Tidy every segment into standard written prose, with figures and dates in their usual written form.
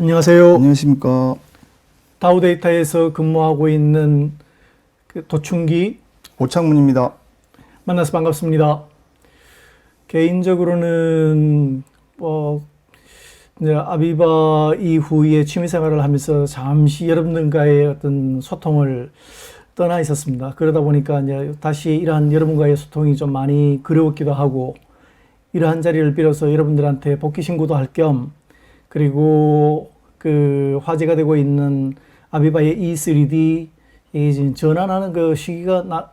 안녕하세요. 안녕하십니까. 다우데이터에서 근무하고 있는 도충기 오창문입니다. 만나서 반갑습니다. 개인적으로는 이제 아비바 이후에 취미생활을 하면서 잠시 여러분들과의 어떤 소통을 떠나 있었습니다. 그러다 보니까 이제 다시 이러한 여러분과의 소통이 좀 많이 그리웠기도 하고, 이러한 자리를 빌어서 여러분들한테 복귀 신고도 할 겸, 그리고 그 화제가 되고 있는 아비바의 E3D 지금 전환하는 그 시기가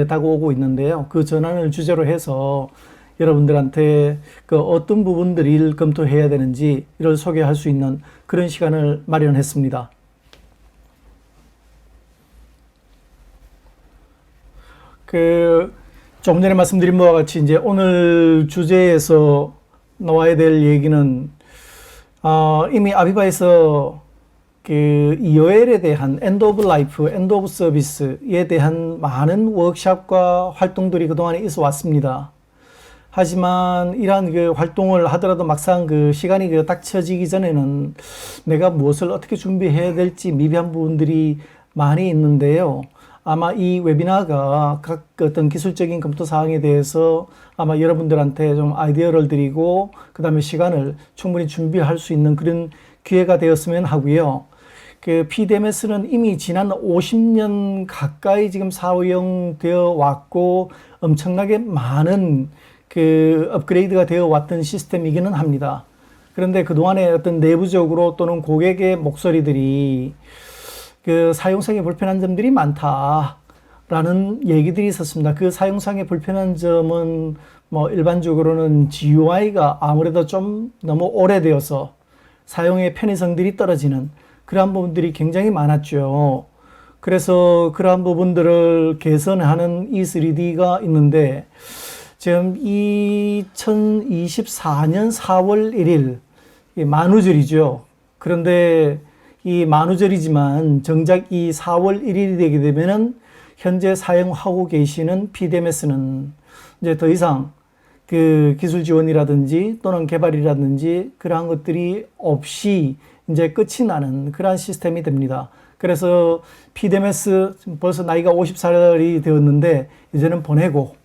다가오고 있는데요. 그 전환을 주제로 해서 여러분들한테 그 어떤 부분들을 검토해야 되는지 이를 소개할 수 있는 그런 시간을 마련했습니다. 조금 전에 말씀드린 바와 같이 이제 오늘 주제에서 나와야 될 얘기는 이미 아비바에서 그 EOL에 대한 엔드 오브 라이프, 엔드 오브 서비스에 대한 많은 워크샵과 활동들이 그동안에 있어 왔습니다. 하지만 이러한 그 활동을 하더라도 막상 그 시간이 딱 쳐지기 전에는 내가 무엇을 어떻게 준비해야 될지 미비한 부분들이 많이 있는데요. 아마 이 웨비나가 각 어떤 기술적인 검토 사항에 대해서 아마 여러분들한테 좀 아이디어를 드리고 그 다음에 시간을 충분히 준비할 수 있는 그런 기회가 되었으면 하고요. 그 PDMS는 이미 지난 50년 가까이 지금 사용되어 왔고 엄청나게 많은 그 업그레이드가 되어 왔던 시스템이기는 합니다. 그런데 그동안에 어떤 내부적으로 또는 고객의 목소리들이 그 사용성에 불편한 점들이 많다라는 얘기들이 있었습니다. 그 사용성에 불편한 점은 뭐 일반적으로는 GUI가 아무래도 좀 너무 오래되어서 사용의 편의성들이 떨어지는 그러한 부분들이 굉장히 많았죠. 그래서 그러한 부분들을 개선하는 E3D가 있는데 지금 2024년 4월 1일 만우절이죠. 그런데 이 만우절이지만 정작 이 4월 1일이 되게 되면은 현재 사용하고 계시는 PDMS는 이제 더 이상 그 기술 지원이라든지 또는 개발이라든지 그러한 것들이 없이 이제 끝이 나는 그러한 시스템이 됩니다. 그래서 PDMS 벌써 나이가 50살이 되었는데 이제는 보내고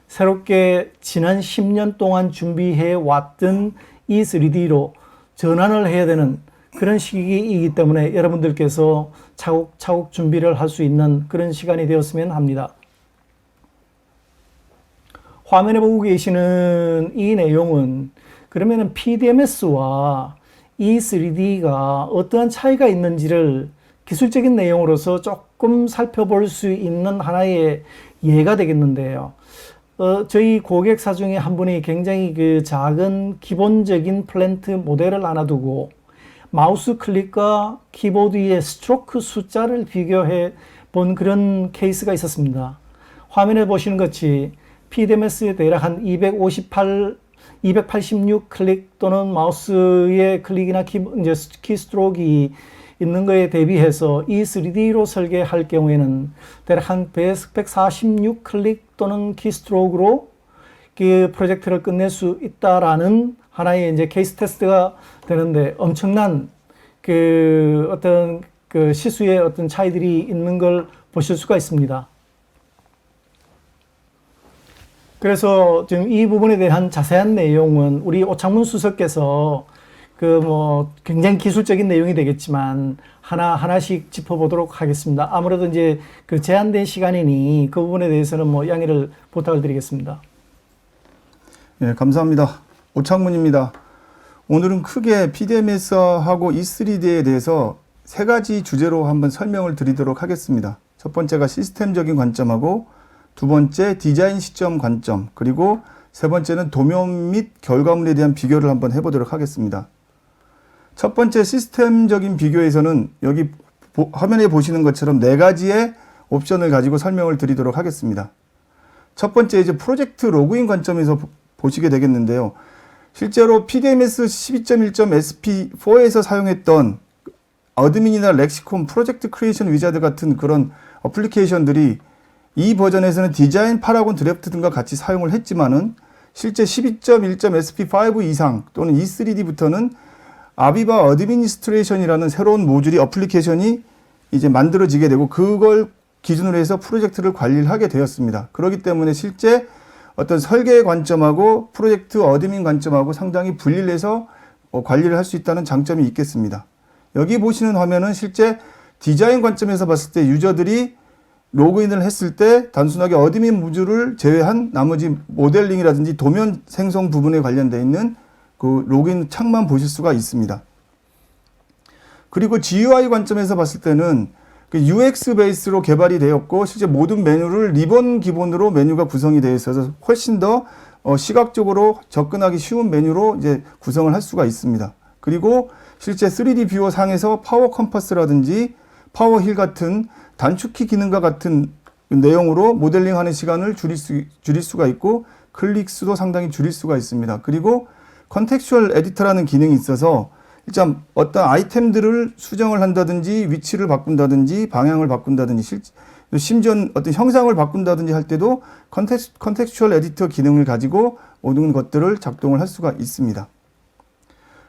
새롭게 지난 10년 동안 준비해 왔던 E3D로 전환을 해야 되는 그런 시기이기 때문에 여러분들께서 차곡차곡 준비를 할 수 있는 그런 시간이 되었으면 합니다. 화면에 보고 계시는 이 내용은 그러면은 PDMS와 E3D가 어떠한 차이가 있는지를 기술적인 내용으로서 조금 살펴볼 수 있는 하나의 예가 되겠는데요. 저희 고객사 중에 한 분이 굉장히 그 작은 기본적인 플랜트 모델을 하나 두고 마우스 클릭과 키보드의 스트로크 숫자를 비교해 본 그런 케이스가 있었습니다. 화면에 보시는 것이 PDMS에 대략 한 286 클릭 또는 마우스의 클릭이나 키스트로크가 있는 거에 대비해서 E3D로 설계할 경우에는 대략 한 146 클릭 또는 키스트로크로 그 프로젝트를 끝낼 수 있다라는 하나의 이제 케이스 테스트가 되는데 엄청난 그 어떤 그 시수의 어떤 차이들이 있는 걸 보실 수가 있습니다. 그래서 지금 이 부분에 대한 자세한 내용은 우리 오창문 수석께서 그 뭐 굉장히 기술적인 내용이 되겠지만 하나씩 짚어보도록 하겠습니다. 아무래도 이제 그 제한된 시간이니 그 부분에 대해서는 뭐 양해를 부탁을 드리겠습니다. 네, 감사합니다. 오창문입니다. 오늘은 크게 PDMS하고 E3D에 대해서 세 가지 주제로 한번 설명을 드리도록 하겠습니다. 첫 번째가 시스템적인 관점하고 두 번째 디자인 시점 관점, 그리고 세 번째는 도면 및 결과물에 대한 비교를 한번 해보도록 하겠습니다. 첫 번째 시스템적인 비교에서는 여기 화면에 보시는 것처럼 네 가지의 옵션을 가지고 설명을 드리도록 하겠습니다. 첫 번째 이제 프로젝트 로그인 관점에서 보시게 되겠는데요. 실제로 PDMS 12.1.SP4에서 사용했던 어드민이나 렉시콘, 프로젝트 크리에이션 위자드 같은 그런 어플리케이션들이 이 버전에서는 디자인, 파라곤, 드래프트 등과 같이 사용을 했지만은 실제 12.1.SP5 이상 또는 E3D부터는 아비바 어드미니스트레이션이라는 새로운 모듈이 어플리케이션이 이제 만들어지게 되고 그걸 기준으로 해서 프로젝트를 관리를 하게 되었습니다. 그렇기 때문에 실제 어떤 설계의 관점하고 프로젝트 어드민 관점하고 상당히 분리를 해서 관리를 할 수 있다는 장점이 있겠습니다. 여기 보시는 화면은 실제 디자인 관점에서 봤을 때 유저들이 로그인을 했을 때 단순하게 어드민 모듈을 제외한 나머지 모델링이라든지 도면 생성 부분에 관련되어 있는 그 로그인 창만 보실 수가 있습니다. 그리고 GUI 관점에서 봤을 때는 그 UX 베이스로 개발이 되었고 실제 모든 메뉴를 리본 기본으로 메뉴가 구성이 되어 있어서 훨씬 더 시각적으로 접근하기 쉬운 메뉴로 이제 구성을 할 수가 있습니다. 그리고 실제 3D 뷰어 상에서 파워 컴퍼스라든지 파워 힐 같은 단축키 기능과 같은 내용으로 모델링하는 시간을 줄일 수가 있고 클릭 수도 상당히 줄일 수가 있습니다. 그리고 컨텍스추얼 에디터라는 기능이 있어서 일단 어떤 아이템들을 수정을 한다든지 위치를 바꾼다든지 방향을 바꾼다든지 심지어 어떤 형상을 바꾼다든지 할 때도 컨텍스추얼 에디터 기능을 가지고 모든 것들을 작동을 할 수가 있습니다.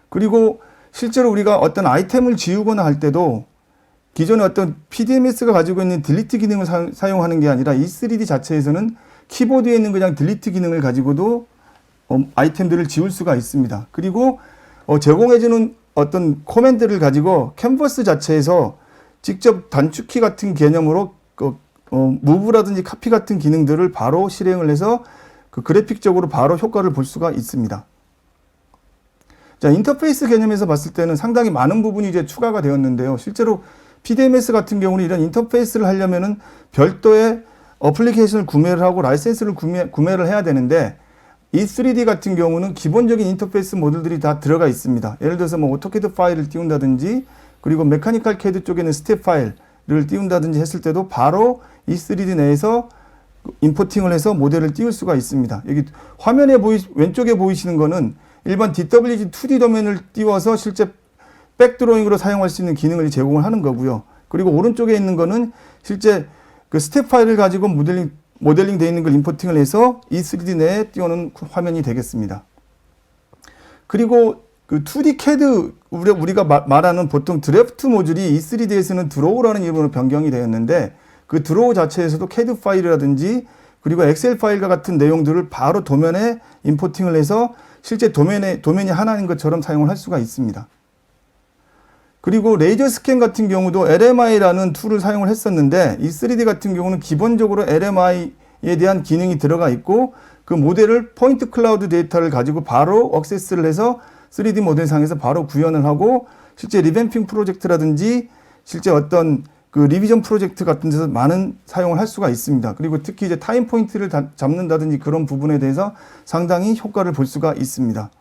그리고 실제로 우리가 어떤 아이템을 지우거나 할 때도 기존에 어떤 PDMS가 가지고 있는 딜리트 기능을 사용하는 게 아니라 이 3D 자체에서는 키보드에 있는 그냥 딜리트 기능을 가지고도 아이템들을 지울 수가 있습니다. 그리고 제공해주는 어떤 코맨드를 가지고 캔버스 자체에서 직접 단축키 같은 개념으로 무브라든지 카피 같은 기능들을 바로 실행을 해서 그 그래픽적으로 바로 효과를 볼 수가 있습니다. 자, 인터페이스 개념에서 봤을 때는 상당히 많은 부분이 이제 추가가 되었는데요. 실제로 PDMS 같은 경우는 이런 인터페이스를 하려면은 별도의 어플리케이션을 구매를 하고 라이센스를 구매를 해야 되는데 이 3D 같은 경우는 기본적인 인터페이스 모듈들이 다 들어가 있습니다. 예를 들어서 뭐 오토캐드 파일을 띄운다든지 그리고 메카니컬 캐드 쪽에는 스텝 파일을 띄운다든지 했을 때도 바로 이 3D 내에서 임포팅을 해서 모델을 띄울 수가 있습니다. 여기 화면에 왼쪽에 보이시는 거는 일반 DWG 2D 도면을 띄워서 실제 백드로잉으로 사용할 수 있는 기능을 제공을 하는 거고요. 그리고 오른쪽에 있는 거는 실제 그 스텝 파일을 가지고 모델링 되어 있는 걸 임포팅을 해서 이 3D 내에 띄워놓은 화면이 되겠습니다. 그리고 그 2D CAD 우리가 말하는 보통 드래프트 모듈이 이 3D에서는 드로우라는 이름으로 변경이 되었는데 그 드로우 자체에서도 CAD 파일이라든지 그리고 엑셀 파일과 같은 내용들을 바로 도면에 임포팅을 해서 실제 도면이 하나인 것처럼 사용을 할 수가 있습니다. 그리고 레이저 스캔 같은 경우도 LMI라는 툴을 사용을 했었는데 이 3D 같은 경우는 기본적으로 LMI에 대한 기능이 들어가 있고 그 모델을 포인트 클라우드 데이터를 가지고 바로 액세스를 해서 3D 모델상에서 바로 구현을 하고 실제 리뱀핑 프로젝트라든지 실제 어떤 그 리비전 프로젝트 같은 데서 많은 사용을 할 수가 있습니다. 그리고 특히 이제 타임 포인트를 잡는다든지 그런 부분에 대해서 상당히 효과를 볼 수가 있습니다.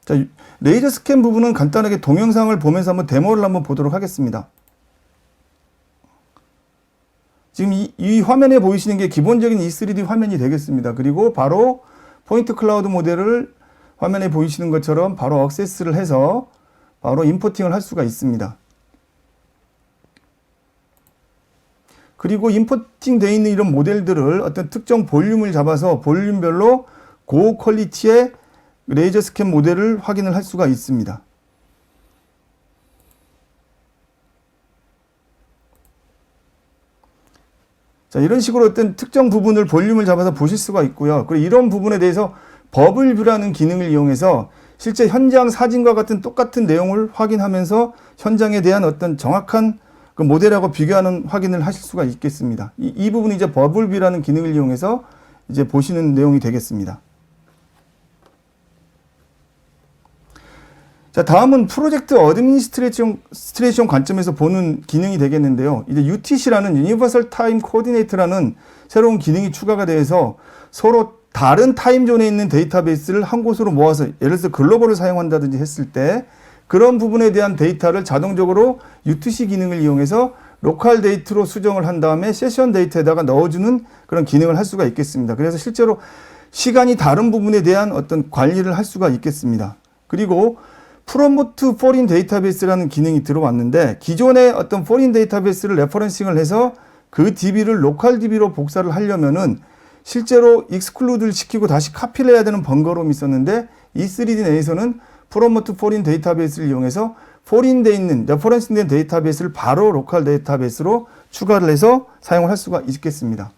자, 레이저 스캔 부분은 간단하게 동영상을 보면서 한번 데모를 한번 보도록 하겠습니다. 지금 이 화면에 보이시는 게 기본적인 E3D 화면이 되겠습니다. 그리고 바로 포인트 클라우드 모델을 화면에 보이시는 것처럼 바로 액세스를 해서 바로 임포팅을 할 수가 있습니다. 그리고 임포팅 되어 있는 이런 모델들을 어떤 특정 볼륨을 잡아서 볼륨별로 고 퀄리티의 레이저 스캔 모델을 확인을 할 수가 있습니다. 자, 이런 식으로 어떤 특정 부분을 볼륨을 잡아서 보실 수가 있고요. 그리고 이런 부분에 대해서 버블 뷰라는 기능을 이용해서 실제 현장 사진과 같은 똑같은 내용을 확인하면서 현장에 대한 어떤 정확한 그 모델하고 비교하는 확인을 하실 수가 있겠습니다. 이 부분이 이제 버블 뷰라는 기능을 이용해서 이제 보시는 내용이 되겠습니다. 자, 다음은 프로젝트 어드미니스트레이션 관점에서 보는 기능이 되겠는데요. 이제 UTC라는 유니버설 타임 코디네이터라는 새로운 기능이 추가가 돼서 서로 다른 타임존에 있는 데이터베이스를 한 곳으로 모아서 예를 들어서 글로벌을 사용한다든지 했을 때 그런 부분에 대한 데이터를 자동적으로 UTC 기능을 이용해서 로컬 데이터로 수정을 한 다음에 세션 데이터에다가 넣어주는 그런 기능을 할 수가 있겠습니다. 그래서 실제로 시간이 다른 부분에 대한 어떤 관리를 할 수가 있겠습니다. 그리고 프로모트 포린 데이터베이스라는 기능이 들어왔는데 기존의 어떤 포린 데이터베이스를 레퍼런싱을 해서 그 DB를 로컬 DB로 복사를 하려면은 실제로 익스클루드를 시키고 다시 카피를 해야 되는 번거로움이 있었는데 이 3D 내에서는 프로모트 포린 데이터베이스를 이용해서 포린돼 있는 레퍼런스된 데이터베이스를 바로 로컬 데이터베이스로 추가를 해서 사용을 할 수가 있겠습니다.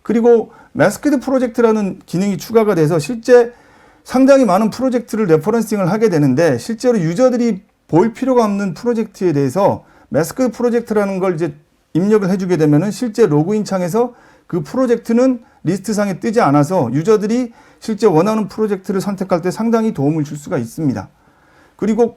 그리고 마스크드 프로젝트라는 기능이 추가가 돼서 실제 상당히 많은 프로젝트를 레퍼런싱을 하게 되는데 실제로 유저들이 볼 필요가 없는 프로젝트에 대해서 마스크드 프로젝트라는 걸 이제 입력을 해주게 되면은 실제 로그인 창에서 그 프로젝트는 리스트상에 뜨지 않아서 유저들이 실제 원하는 프로젝트를 선택할 때 상당히 도움을 줄 수가 있습니다. 그리고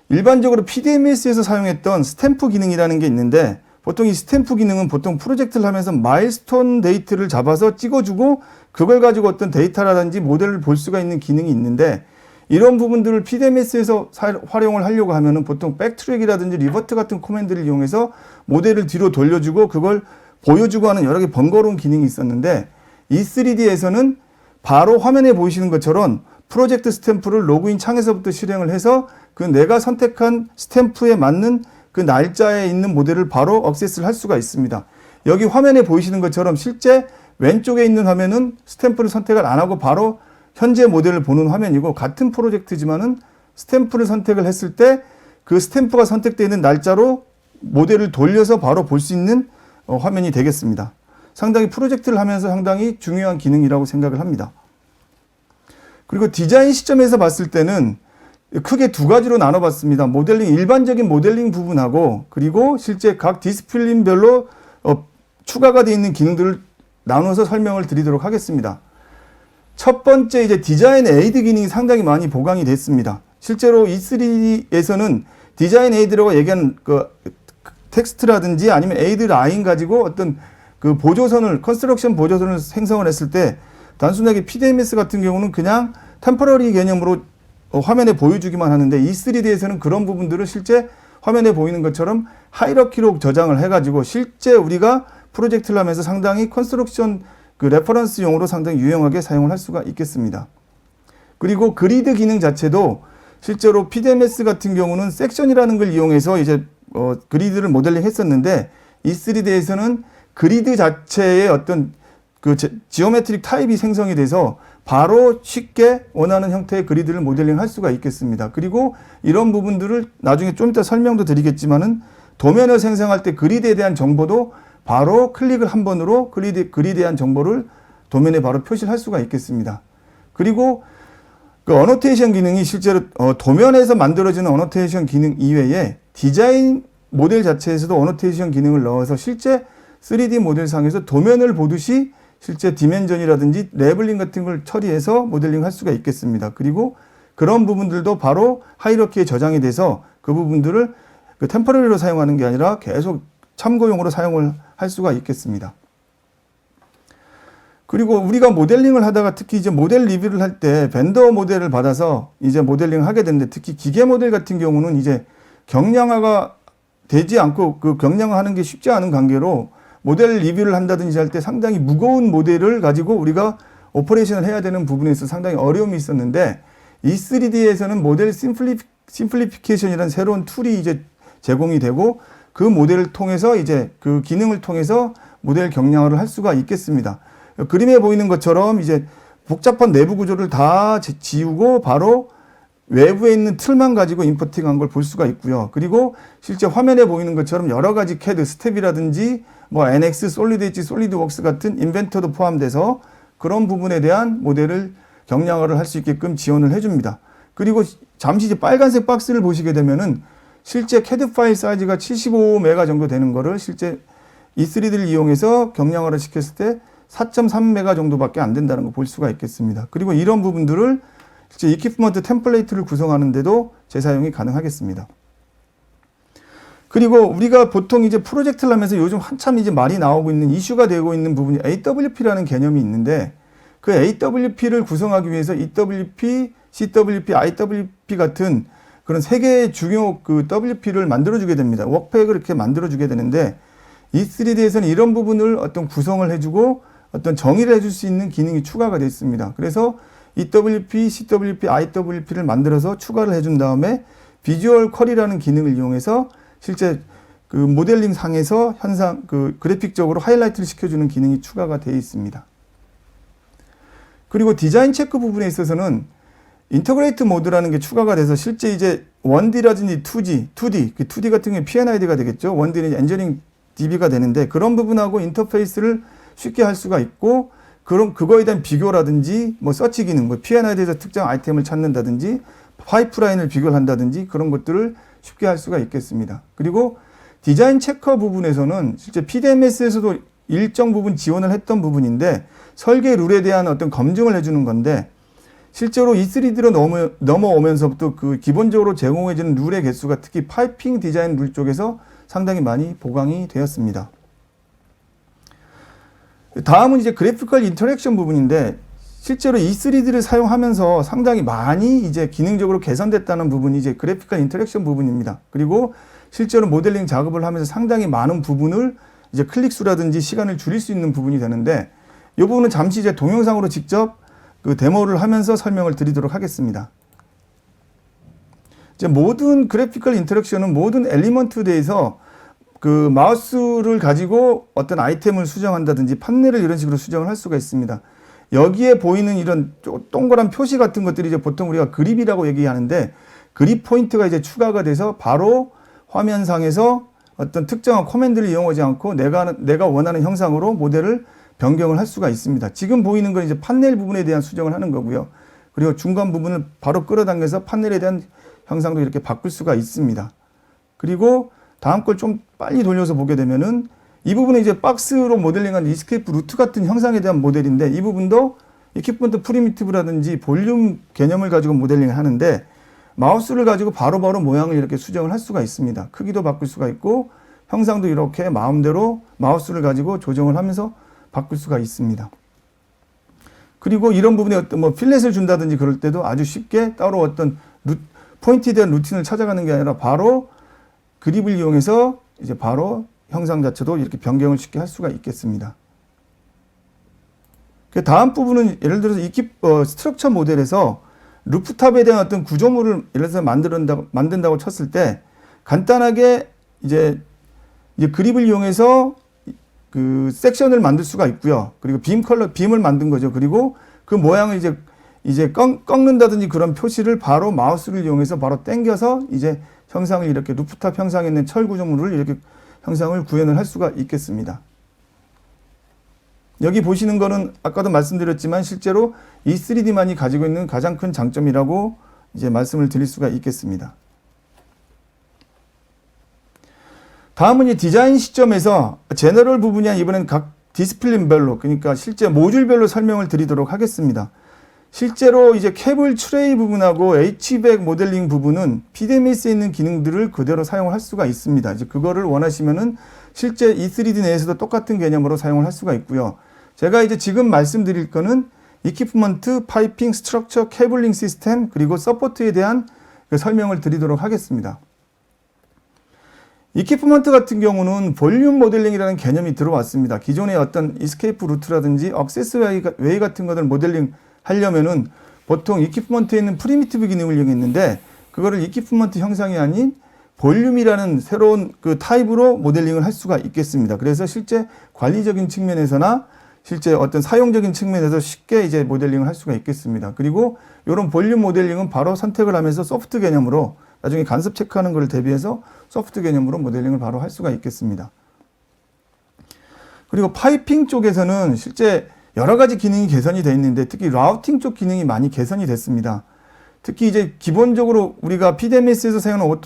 일반적으로 PDMS에서 사용했던 스탬프 기능이라는 게 있는데 보통 이 스탬프 기능은 보통 프로젝트를 하면서 마일스톤 데이트를 잡아서 찍어주고 그걸 가지고 어떤 데이터라든지 모델을 볼 수가 있는 기능이 있는데 이런 부분들을 PDMS에서 활용을 하려고 하면은 보통 백트랙이라든지 리버트 같은 코맨드를 이용해서 모델을 뒤로 돌려주고 그걸 보여주고 하는 여러 개 번거로운 기능이 있었는데 E3D에서는 바로 화면에 보이시는 것처럼 프로젝트 스탬프를 로그인 창에서부터 실행을 해서 그 내가 선택한 스탬프에 맞는 그 날짜에 있는 모델을 바로 억세스를 할 수가 있습니다. 여기 화면에 보이시는 것처럼 실제 왼쪽에 있는 화면은 스탬프를 선택을 안 하고 바로 현재 모델을 보는 화면이고 같은 프로젝트지만은 스탬프를 선택을 했을 때 그 스탬프가 선택되어 있는 날짜로 모델을 돌려서 바로 볼 수 있는 화면이 되겠습니다. 상당히 프로젝트를 하면서 상당히 중요한 기능이라고 생각을 합니다. 그리고 디자인 시점에서 봤을 때는 크게 두 가지로 나눠봤습니다. 모델링, 일반적인 모델링 부분하고 그리고 실제 각 디스플린별로 추가가 되어 있는 기능들을 나눠서 설명을 드리도록 하겠습니다. 첫 번째 이제 디자인 에이드 기능이 상당히 많이 보강이 됐습니다. 실제로 E3에서는 디자인 에이드라고 얘기하는 그 텍스트라든지 아니면 에이드 라인 가지고 어떤 그 보조선을, 컨스트럭션 보조선을 생성을 했을 때 단순하게 PDMS 같은 경우는 그냥 템포러리 개념으로 화면에 보여주기만 하는데 E3D에서는 그런 부분들을 실제 화면에 보이는 것처럼 하이러키로 저장을 해가지고 실제 우리가 프로젝트를 하면서 상당히 컨스트럭션 그 레퍼런스용으로 상당히 유용하게 사용을 할 수가 있겠습니다. 그리고 그리드 기능 자체도 실제로 PDMS 같은 경우는 섹션이라는 걸 이용해서 이제 그리드를 모델링 했었는데 E3D에서는 그리드 자체의 어떤 그 지오메트릭 타입이 생성이 돼서 바로 쉽게 원하는 형태의 그리드를 모델링 할 수가 있겠습니다. 그리고 이런 부분들을 나중에 좀 이따 설명도 드리겠지만은 도면을 생성할 때 그리드에 대한 정보도 바로 클릭을 한 번으로 그리드에 대한 정보를 도면에 바로 표시를 할 수가 있겠습니다. 그리고 그 어노테이션 기능이 실제로 도면에서 만들어지는 어노테이션 기능 이외에 디자인 모델 자체에서도 어노테이션 기능을 넣어서 실제 3D 모델상에서 도면을 보듯이 실제 디멘전이라든지 레블링 같은 걸 처리해서 모델링 할 수가 있겠습니다. 그리고 그런 부분들도 바로 하이러키에 저장이 돼서 그 부분들을 그 템포러리로 사용하는 게 아니라 계속 참고용으로 사용을 할 수가 있겠습니다. 그리고 우리가 모델링을 하다가 특히 이제 모델 리뷰를 할 때 벤더 모델을 받아서 이제 모델링을 하게 되는데 특히 기계 모델 같은 경우는 이제 경량화가 되지 않고 그 경량화하는 게 쉽지 않은 관계로 모델 리뷰를 한다든지 할 때 상당히 무거운 모델을 가지고 우리가 오퍼레이션을 해야 되는 부분에 있어서 상당히 어려움이 있었는데 E3D에서는 모델 심플리피케이션이라는 새로운 툴이 이제 제공이 되고 그 모델을 통해서 이제 그 기능을 통해서 모델 경량화를 할 수가 있겠습니다. 그림에 보이는 것처럼 이제 복잡한 내부 구조를 다 지우고 바로 외부에 있는 틀만 가지고 인포팅한 걸 볼 수가 있고요. 그리고 실제 화면에 보이는 것처럼 여러 가지 CAD 스텝이라든지 뭐 NX, 솔리드 엣지, 솔리드웍스 같은 인벤터도 포함돼서 그런 부분에 대한 모델을 경량화를 할 수 있게끔 지원을 해줍니다. 그리고 잠시 이제 빨간색 박스를 보시게 되면은 실제 CAD 파일 사이즈가 75메가 정도 되는 거를 실제 E3D를 이용해서 경량화를 시켰을 때 4.3메가 정도밖에 안 된다는 거 볼 수가 있겠습니다. 그리고 이런 부분들을 실제 이퀴프먼트 템플레이트를 구성하는데도 재사용이 가능하겠습니다. 그리고 우리가 보통 이제 프로젝트를 하면서 요즘 한참 이제 많이 나오고 있는 이슈가 되고 있는 부분이 AWP라는 개념이 있는데 그 AWP를 구성하기 위해서 EWP, CWP, IWP 같은 그런 세 개의 중요 그 WP를 만들어주게 됩니다. 워크팩을 이렇게 만들어주게 되는데 E3D에서는 이런 부분을 어떤 구성을 해주고 어떤 정의를 해줄 수 있는 기능이 추가가 되어 있습니다. 그래서 EWP, CWP, IWP를 만들어서 추가를 해준 다음에 비주얼 쿼리라는 기능을 이용해서 실제 그 모델링 상에서 현상 그 그래픽적으로 하이라이트를 시켜주는 기능이 추가가 되어 있습니다. 그리고 디자인 체크 부분에 있어서는 인터그레이트 모드라는 게 추가가 돼서 실제 이제 1D라든지 2D, 그 2D 같은 게 PNID가 되겠죠. 1D는 엔저닝 DB가 되는데 그런 부분하고 인터페이스를 쉽게 할 수가 있고 그럼 그거에 대한 비교라든지 뭐 서치 기능, 뭐 PNID에서 특정 아이템을 찾는다든지 파이프라인을 비교를 한다든지 그런 것들을 쉽게 할 수가 있겠습니다. 그리고 디자인 체커 부분에서는 실제 PDMS에서도 일정 부분 지원을 했던 부분인데 설계 룰에 대한 어떤 검증을 해주는 건데 실제로 E3D로 넘어오면서부터 그 기본적으로 제공해주는 룰의 개수가 특히 파이핑 디자인 룰 쪽에서 상당히 많이 보강이 되었습니다. 다음은 이제 그래피컬 인터랙션 부분인데 실제로 E3D를 사용하면서 상당히 많이 이제 기능적으로 개선됐다는 부분이 이제 그래피컬 인터랙션 부분입니다. 그리고 실제로 모델링 작업을 하면서 상당히 많은 부분을 이제 클릭 수라든지 시간을 줄일 수 있는 부분이 되는데 이 부분은 잠시 이제 동영상으로 직접 그 데모를 하면서 설명을 드리도록 하겠습니다. 이제 모든 그래피컬 인터랙션은 모든 엘리먼트 대에서 그 마우스를 가지고 어떤 아이템을 수정한다든지 판넬을 이런 식으로 수정을 할 수가 있습니다. 여기에 보이는 이런 동그란 표시 같은 것들이 이제 보통 우리가 그립이라고 얘기하는데 그립 포인트가 이제 추가가 돼서 바로 화면상에서 어떤 특정한 코맨드를 이용하지 않고 내가 원하는 형상으로 모델을 변경을 할 수가 있습니다. 지금 보이는 건 이제 판넬 부분에 대한 수정을 하는 거고요. 그리고 중간 부분을 바로 끌어당겨서 판넬에 대한 형상도 이렇게 바꿀 수가 있습니다. 그리고 다음 걸 좀 빨리 돌려서 보게 되면은 이 부분은 이제 박스로 모델링한 이스케이프 루트 같은 형상에 대한 모델인데 이 부분도 이퀴프먼트 프리미티브라든지 볼륨 개념을 가지고 모델링을 하는데 마우스를 가지고 바로바로 모양을 이렇게 수정을 할 수가 있습니다. 크기도 바꿀 수가 있고 형상도 이렇게 마음대로 마우스를 가지고 조정을 하면서 바꿀 수가 있습니다. 그리고 이런 부분에 어떤 뭐 필렛을 준다든지 그럴 때도 아주 쉽게 따로 어떤 포인트에 대한 루틴을 찾아가는 게 아니라 바로 그립을 이용해서 이제 바로 형상 자체도 이렇게 변경을 쉽게 할 수가 있겠습니다. 그 다음 부분은 예를 들어서 스트럭처 모델에서 루프탑에 대한 어떤 구조물을 예를 들어서 만든다고 쳤을 때 간단하게 이제 그립을 이용해서 그 섹션을 만들 수가 있고요. 그리고 빔을 만든 거죠. 그리고 그 모양을 이제 꺾는다든지 그런 표시를 바로 마우스를 이용해서 바로 당겨서 이제 형상을 이렇게 루프탑 형상에 있는 철 구조물을 이렇게 형상을 구현을 할 수가 있겠습니다. 여기 보시는 거는 아까도 말씀드렸지만 실제로 E3D만이 가지고 있는 가장 큰 장점이라고 이제 말씀을 드릴 수가 있겠습니다. 다음은 이제 디자인 시점에서 제너럴 부분이 아니라 이번엔 각 디스플린별로 그러니까 실제 모듈별로 설명을 드리도록 하겠습니다. 실제로 이제 케이블 트레이 부분하고 HVAC 모델링 부분은 PDMS에 있는 기능들을 그대로 사용을 할 수가 있습니다. 이제 그거를 원하시면은 실제 E3D 내에서도 똑같은 개념으로 사용을 할 수가 있고요. 제가 이제 지금 말씀드릴 거는 이퀴프먼트, 파이핑, 스트럭처, 케이블링 시스템 그리고 서포트에 대한 그 설명을 드리도록 하겠습니다. 이퀴프먼트 같은 경우는 볼륨 모델링이라는 개념이 들어왔습니다. 기존의 어떤 이스케이프 루트라든지 액세스 웨이 같은 것을 모델링 하려면은 보통 이퀴프먼트에 있는 프리미티브 기능을 이용했는데 그거를 이퀴프먼트 형상이 아닌 볼륨이라는 새로운 그 타입으로 모델링을 할 수가 있겠습니다. 그래서 실제 관리적인 측면에서나 실제 어떤 사용적인 측면에서 쉽게 이제 모델링을 할 수가 있겠습니다. 그리고 이런 볼륨 모델링은 바로 선택을 하면서 소프트 개념으로 나중에 간섭 체크하는 것을 대비해서 소프트 개념으로 모델링을 바로 할 수가 있겠습니다. 그리고 파이핑 쪽에서는 실제 여러 가지 기능이 개선이 되어 있는데 특히 라우팅 쪽 기능이 많이 개선이 됐습니다. 특히 이제 기본적으로 우리가 PDMS에서 사용하는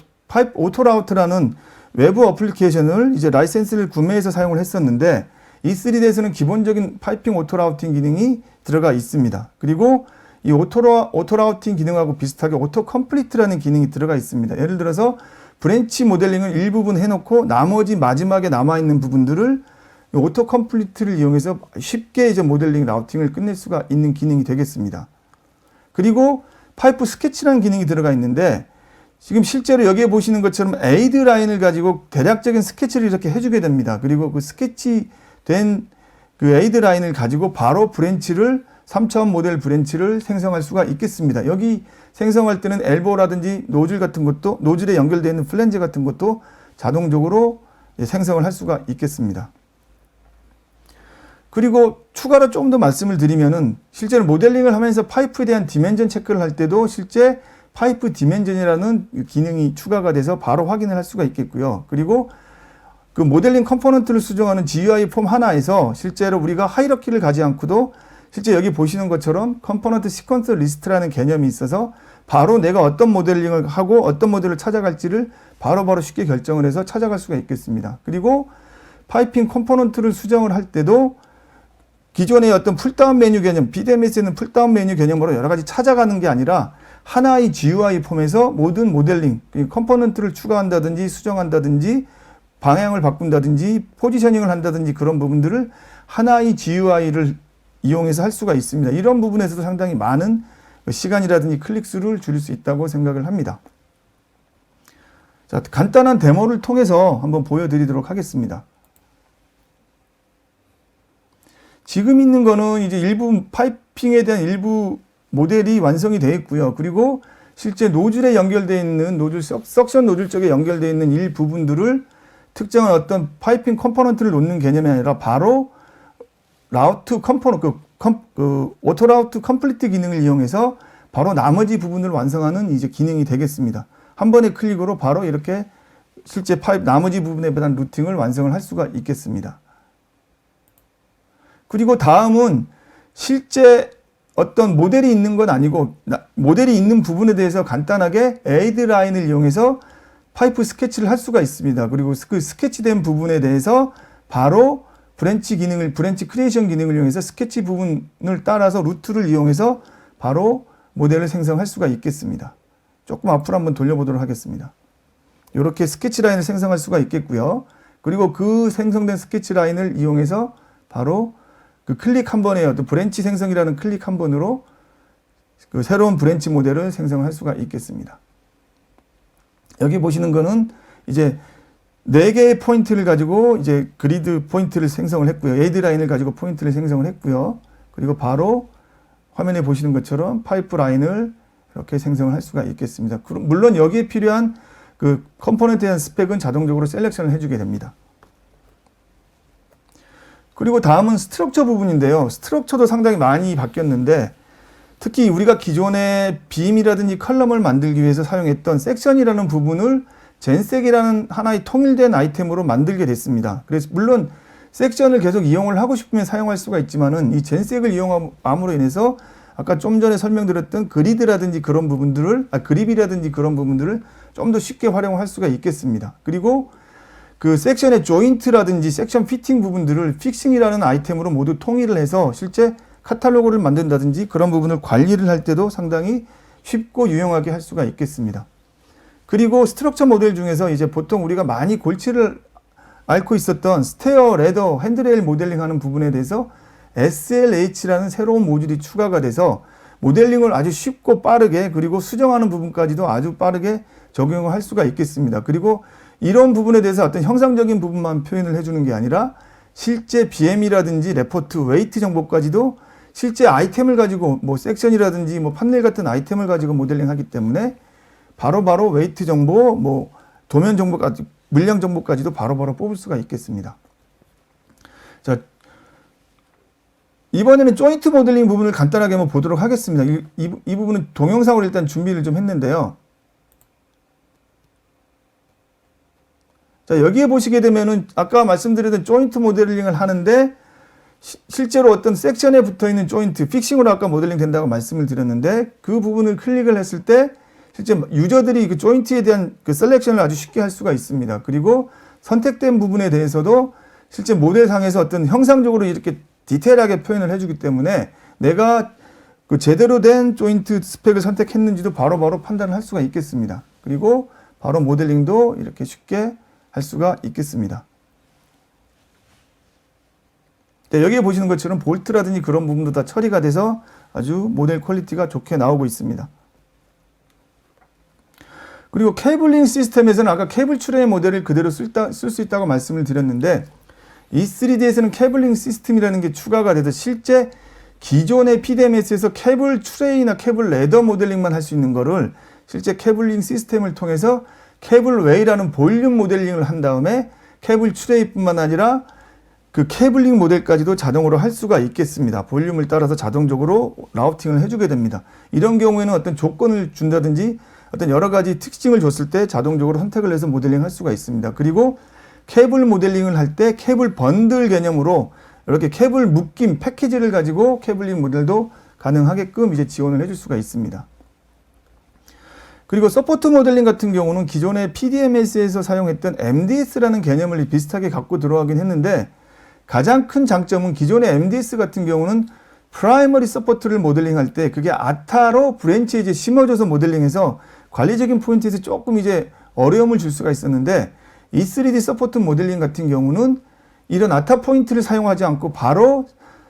오토라우트라는 외부 어플리케이션을 이제 라이센스를 구매해서 사용을 했었는데 E3D에서는 기본적인 파이핑 오토라우팅 기능이 들어가 있습니다. 그리고 이 오토라우팅 기능하고 비슷하게 오토 컴플리트라는 기능이 들어가 있습니다. 예를 들어서 브랜치 모델링을 일부분 해놓고 나머지 마지막에 남아있는 부분들을 오토 컴플리트를 이용해서 쉽게 이제 모델링 라우팅을 끝낼 수가 있는 기능이 되겠습니다. 그리고 파이프 스케치라는 기능이 들어가 있는데 지금 실제로 여기에 보시는 것처럼 에이드 라인을 가지고 대략적인 스케치를 이렇게 해주게 됩니다. 그리고 그 스케치 된 그 에이드 라인을 가지고 바로 브랜치를 3차원 모델 브랜치를 생성할 수가 있겠습니다. 여기 생성할 때는 엘보라든지 노즐 같은 것도 노즐에 연결되어 있는 플랜지 같은 것도 자동적으로 생성을 할 수가 있겠습니다. 그리고 추가로 조금 더 말씀을 드리면은 실제로 모델링을 하면서 파이프에 대한 디멘전 체크를 할 때도 실제 파이프 디멘전이라는 기능이 추가가 돼서 바로 확인을 할 수가 있겠고요. 그리고 그 모델링 컴포넌트를 수정하는 GUI 폼 하나에서 실제로 우리가 하이러키를 가지 않고도 실제 여기 보시는 것처럼 컴포넌트 시퀀스 리스트라는 개념이 있어서 바로 내가 어떤 모델링을 하고 어떤 모델을 찾아갈지를 바로바로 쉽게 결정을 해서 찾아갈 수가 있겠습니다. 그리고 파이핑 컴포넌트를 수정을 할 때도 기존의 어떤 풀다운 메뉴 개념, PDMS에는 풀다운 메뉴 개념으로 여러 가지 찾아가는 게 아니라 하나의 GUI 폼에서 모든 모델링, 컴포넌트를 추가한다든지 수정한다든지 방향을 바꾼다든지 포지셔닝을 한다든지 그런 부분들을 하나의 GUI를 이용해서 할 수가 있습니다. 이런 부분에서도 상당히 많은 시간이라든지 클릭수를 줄일 수 있다고 생각을 합니다. 자, 간단한 데모를 통해서 한번 보여드리도록 하겠습니다. 지금 있는 거는 이제 일부 파이핑에 대한 일부 모델이 완성이 되어 있고요. 그리고 실제 노즐에 연결되어 있는 노즐, 석션 노즐 쪽에 연결되어 있는 일부분들을 특정한 어떤 파이핑 컴포넌트를 놓는 개념이 아니라 바로 라우트 컴포넌트, 오토 라우트 컴플리트 기능을 이용해서 바로 나머지 부분을 완성하는 이제 기능이 되겠습니다. 한 번의 클릭으로 바로 이렇게 실제 나머지 부분에 대한 루팅을 완성을 할 수가 있겠습니다. 그리고 다음은 실제 어떤 모델이 있는 건 아니고 모델이 있는 부분에 대해서 간단하게 에이드 라인을 이용해서 파이프 스케치를 할 수가 있습니다. 그리고 그 스케치된 부분에 대해서 바로 브랜치 크리에이션 기능을 이용해서 스케치 부분을 따라서 루트를 이용해서 바로 모델을 생성할 수가 있겠습니다. 조금 앞으로 한번 돌려보도록 하겠습니다. 이렇게 스케치 라인을 생성할 수가 있겠고요. 그리고 그 생성된 스케치 라인을 이용해서 바로 그 클릭 한 번에 어떤 브랜치 생성이라는 클릭 한 번으로 그 새로운 브랜치 모델을 생성할 수가 있겠습니다. 여기 보시는 거는 이제 4개의 포인트를 가지고 이제 그리드 포인트를 생성을 했고요. 에이드 라인을 가지고 포인트를 생성을 했고요. 그리고 바로 화면에 보시는 것처럼 파이프 라인을 이렇게 생성을 할 수가 있겠습니다. 물론 여기에 필요한 그 컴포넌트에 대한 스펙은 자동적으로 셀렉션을 해주게 됩니다. 그리고 다음은 스트럭처 부분인데요. 스트럭처도 상당히 많이 바뀌었는데 특히 우리가 기존의 빔이라든지 컬럼을 만들기 위해서 사용했던 섹션이라는 부분을 젠섹이라는 하나의 통일된 아이템으로 만들게 됐습니다. 그래서 물론 섹션을 계속 이용을 하고 싶으면 사용할 수가 있지만은 이 젠섹을 이용함으로 인해서 아까 좀 전에 설명드렸던 그리드라든지 그런 부분들을 그립이라든지 그런 부분들을 좀 더 쉽게 활용할 수가 있겠습니다. 그리고 그 섹션의 조인트라든지 섹션 피팅 부분들을 픽싱이라는 아이템으로 모두 통일을 해서 실제 카탈로그를 만든다든지 그런 부분을 관리를 할 때도 상당히 쉽고 유용하게 할 수가 있겠습니다. 그리고 스트럭처 모델 중에서 이제 보통 우리가 많이 골치를 앓고 있었던 스테어, 레더, 핸드레일 모델링 하는 부분에 대해서 SLH라는 새로운 모듈이 추가가 돼서 모델링을 아주 쉽고 빠르게 그리고 수정하는 부분까지도 아주 빠르게 적용을 할 수가 있겠습니다. 그리고 이런 부분에 대해서 어떤 형상적인 부분만 표현을 해주는 게 아니라 실제 BM이라든지 레포트, 웨이트 정보까지도 실제 아이템을 가지고 뭐 섹션이라든지 뭐 판넬 같은 아이템을 가지고 모델링 하기 때문에 바로바로 웨이트 정보, 뭐 도면 정보까지, 물량 정보까지도 바로바로 뽑을 수가 있겠습니다. 자, 이번에는 조인트 모델링 부분을 간단하게 한번 보도록 하겠습니다. 이 부분은 동영상으로 일단 준비를 좀 했는데요. 자, 여기에 보시게 되면은 아까 말씀드렸던 조인트 모델링을 하는데 실제로 어떤 섹션에 붙어 있는 조인트, 픽싱으로 아까 모델링 된다고 말씀을 드렸는데 그 부분을 클릭을 했을 때 실제 유저들이 그 조인트에 대한 그 셀렉션을 아주 쉽게 할 수가 있습니다. 그리고 선택된 부분에 대해서도 실제 모델상에서 어떤 형상적으로 이렇게 디테일하게 표현을 해주기 때문에 내가 그 제대로 된 조인트 스펙을 선택했는지도 바로바로 판단을 할 수가 있겠습니다. 그리고 바로 모델링도 이렇게 쉽게 할 수가 있겠습니다. 네, 여기에 보시는 것처럼 볼트라든지 그런 부분도 다 처리가 돼서 아주 모델 퀄리티가 좋게 나오고 있습니다. 그리고 케이블링 시스템에서는 아까 케이블 출의 모델을 그대로 쓸 수 있다고 말씀을 드렸는데 E3D에서는 케이블링 시스템이라는 게 추가가 돼서 실제 기존의 PDMS에서 케이블 트레이나 케이블 레더 모델링만 할 수 있는 거를 실제 케이블링 시스템을 통해서 케이블 웨이라는 볼륨 모델링을 한 다음에 케이블 트레이뿐만 아니라 그 케이블링 모델까지도 자동으로 할 수가 있겠습니다. 볼륨을 따라서 자동적으로 라우팅을 해주게 됩니다. 이런 경우에는 어떤 조건을 준다든지 어떤 여러 가지 특징을 줬을 때 자동적으로 선택을 해서 모델링 할 수가 있습니다. 그리고 케이블 모델링을 할 때 케이블 번들 개념으로 이렇게 케이블 묶임 패키지를 가지고 케이블링 모델도 가능하게끔 이제 지원을 해줄 수가 있습니다. 그리고 서포트 모델링 같은 경우는 기존의 PDMS에서 사용했던 MDS라는 개념을 비슷하게 갖고 들어가긴 했는데 가장 큰 장점은 기존의 MDS 같은 경우는 프라이머리 서포트를 모델링할 때 그게 아타로 브랜치에 이제 심어줘서 모델링해서 관리적인 포인트에서 조금 이제 어려움을 줄 수가 있었는데 이 3D 서포트 모델링 같은 경우는 이런 아타 포인트를 사용하지 않고 바로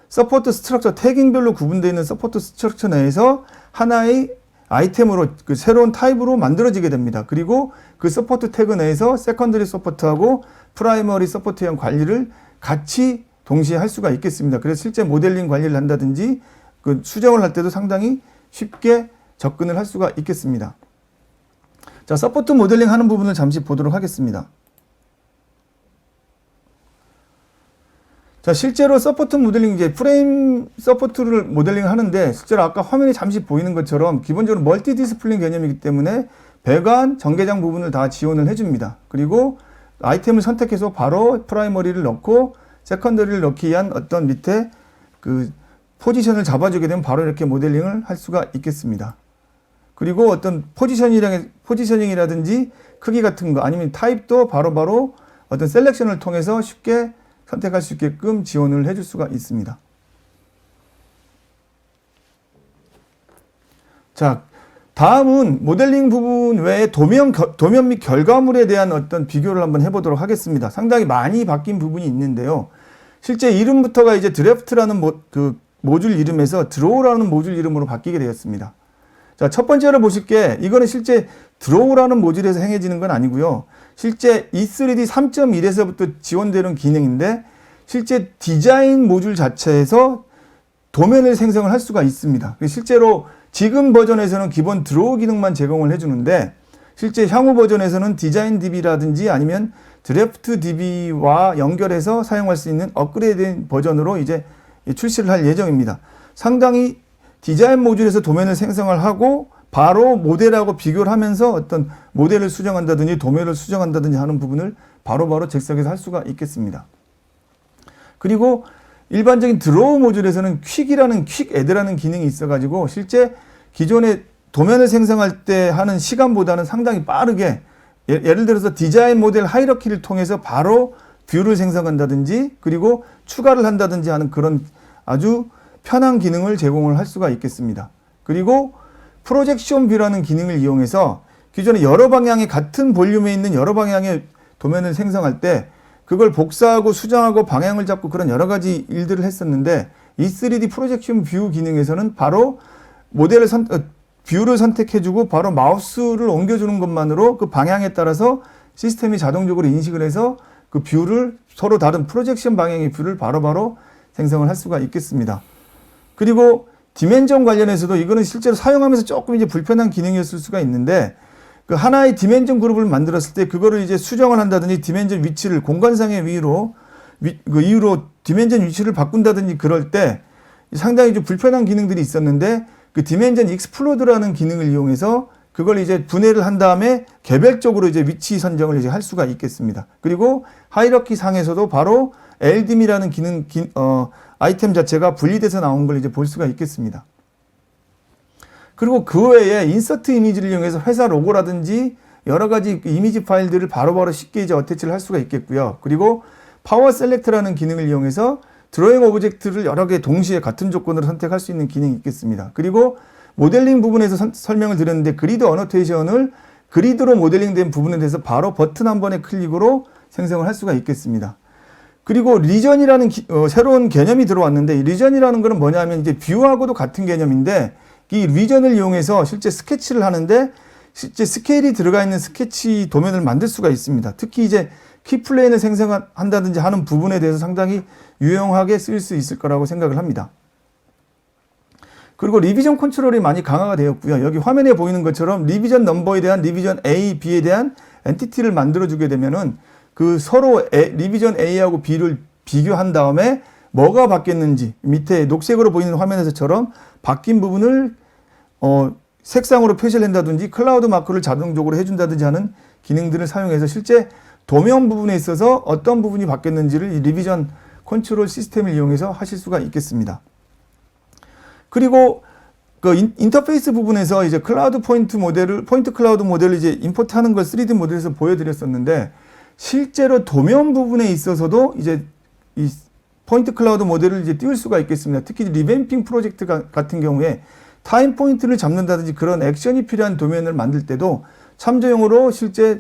서포트 스트럭처 태깅별로 구분되어 있는 서포트 스트럭처 내에서 하나의 아이템으로 그 새로운 타입으로 만들어지게 됩니다. 그리고 그 서포트 태그 내에서 세컨더리 서포트하고 프라이머리 서포트에 대한 관리를 같이 동시에 할 수가 있겠습니다. 그래서 실제 모델링 관리를 한다든지 그 수정을 할 때도 상당히 쉽게 접근을 할 수가 있겠습니다. 자, 서포트 모델링 하는 부분을 잠시 보도록 하겠습니다. 자, 실제로 서포트 모델링 이제 프레임 서포트를 모델링 하는데 실제로 아까 화면에 잠시 보이는 것처럼 기본적으로 멀티 디스플레이 개념이기 때문에 배관, 전개장 부분을 다 지원을 해줍니다. 그리고 아이템을 선택해서 바로 프라이머리를 넣고 세컨더리를 넣기 위한 어떤 밑에 그 포지션을 잡아주게 되면 바로 이렇게 모델링을 할 수가 있겠습니다. 그리고 어떤 포지셔닝이라든지 크기 같은 거 아니면 타입도 바로바로 어떤 셀렉션을 통해서 쉽게 선택할 수 있게끔 지원을 해줄 수가 있습니다. 자, 다음은 모델링 부분 외에 도면 및 결과물에 대한 어떤 비교를 한번 해보도록 하겠습니다. 상당히 많이 바뀐 부분이 있는데요. 실제 이름부터가 이제 드래프트라는 모듈 이름에서 드로우라는 모듈 이름으로 바뀌게 되었습니다. 자, 첫 번째로 보실 게 이거는 실제 드로우라는 모듈에서 행해지는 건 아니고요. 실제 E3D 3.1에서부터 지원되는 기능인데 실제 디자인 모듈 자체에서 도면을 생성을 할 수가 있습니다. 실제로 지금 버전에서는 기본 드로우 기능만 제공을 해주는데 실제 향후 버전에서는 디자인 DB라든지 아니면 드래프트 DB와 연결해서 사용할 수 있는 업그레이드된 버전으로 이제 출시를 할 예정입니다. 상당히 디자인 모듈에서 도면을 생성을 하고 바로 모델하고 비교를 하면서 어떤 모델을 수정한다든지 도면을 수정한다든지 하는 부분을 바로바로 즉석에서 할 수가 있겠습니다. 그리고 일반적인 드로우 모듈에서는 퀵 애드라는 기능이 있어가지고 실제 기존의 도면을 생성할 때 하는 시간보다는 상당히 빠르게 예를 들어서 디자인 모델 하이러키를 통해서 바로 뷰를 생성한다든지 그리고 추가를 한다든지 하는 그런 아주 편한 기능을 제공을 할 수가 있겠습니다. 그리고 프로젝션 뷰라는 기능을 이용해서 기존에 여러 방향의 같은 볼륨에 있는 여러 방향의 도면을 생성할 때 그걸 복사하고 수정하고 방향을 잡고 그런 여러 가지 일들을 했었는데 이 3D 프로젝션 뷰 기능에서는 바로 뷰를 선택해주고 바로 마우스를 옮겨주는 것만으로 그 방향에 따라서 시스템이 자동적으로 인식을 해서 그 뷰를 서로 다른 프로젝션 방향의 뷰를 바로바로 생성을 할 수가 있겠습니다. 그리고 디멘전 관련해서도 이거는 실제로 사용하면서 조금 이제 불편한 기능이었을 수가 있는데 그 하나의 디멘전 그룹을 만들었을 때 그거를 이제 수정을 한다든지 디멘전 위치를 공간상의 그 이유로 디멘전 위치를 바꾼다든지 그럴 때 상당히 좀 불편한 기능들이 있었는데 그 디멘전 익스플로드라는 기능을 이용해서 그걸 이제 분해를 한 다음에 개별적으로 이제 위치 선정을 이제 할 수가 있겠습니다. 그리고 하이러키 상에서도 바로 LDM이라는 아이템 자체가 분리돼서 나온 걸 이제 볼 수가 있겠습니다. 그리고 그 외에 인서트 이미지를 이용해서 회사 로고라든지 여러 가지 이미지 파일들을 바로바로 쉽게 이제 어태치를 할 수가 있겠고요. 그리고 파워 셀렉트라는 기능을 이용해서 드로잉 오브젝트를 여러 개 동시에 같은 조건으로 선택할 수 있는 기능이 있겠습니다. 그리고 모델링 부분에서 설명을 드렸는데 그리드 어노테이션을 그리드로 모델링된 부분에 대해서 바로 버튼 한 번의 클릭으로 생성을 할 수가 있겠습니다. 그리고 리전이라는 새로운 개념이 들어왔는데 이 리전이라는 것은 뭐냐면 이제 뷰하고도 같은 개념인데 이 리전을 이용해서 실제 스케치를 하는데 실제 스케일이 들어가 있는 스케치 도면을 만들 수가 있습니다. 특히 이제 키플레인을 생성한다든지 하는 부분에 대해서 상당히 유용하게 쓰일 수 있을 거라고 생각을 합니다. 그리고 리비전 컨트롤이 많이 강화가 되었고요. 여기 화면에 보이는 것처럼 리비전 넘버에 대한 리비전 A, B에 대한 엔티티를 만들어주게 되면은 그 서로 리비전 A하고 B를 비교한 다음에 뭐가 바뀌었는지 밑에 녹색으로 보이는 화면에서처럼 바뀐 부분을 색상으로 표시를 한다든지 클라우드 마크를 자동적으로 해준다든지 하는 기능들을 사용해서 실제 도면 부분에 있어서 어떤 부분이 바뀌었는지를 이 리비전 컨트롤 시스템을 이용해서 하실 수가 있겠습니다. 그리고 그 인터페이스 부분에서 이제 포인트 클라우드 모델을 이제 임포트하는 걸 3D 모델에서 보여드렸었는데 실제로 도면 부분에 있어서도 이제 이 포인트 클라우드 모델을 이제 띄울 수가 있겠습니다. 특히 리뱀핑 프로젝트 같은 경우에 타임 포인트를 잡는다든지 그런 액션이 필요한 도면을 만들 때도 참조용으로 실제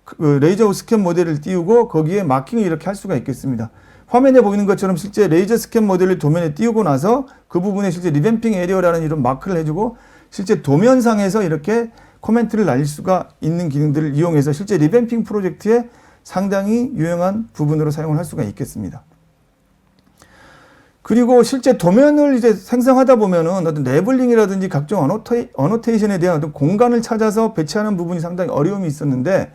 그 레이저 스캔 모델을 띄우고 거기에 마킹을 이렇게 할 수가 있겠습니다. 화면에 보이는 것처럼 실제 레이저 스캔 모델을 도면에 띄우고 나서 그 부분에 실제 리뱀핑 에리어라는 이런 마크를 해주고 실제 도면상에서 이렇게 코멘트를 날릴 수가 있는 기능들을 이용해서 실제 리뱀핑 프로젝트에 상당히 유용한 부분으로 사용을 할 수가 있겠습니다. 그리고 실제 도면을 이제 생성하다 보면은 어떤 레블링이라든지 각종 어노테이션에 대한 어떤 공간을 찾아서 배치하는 부분이 상당히 어려움이 있었는데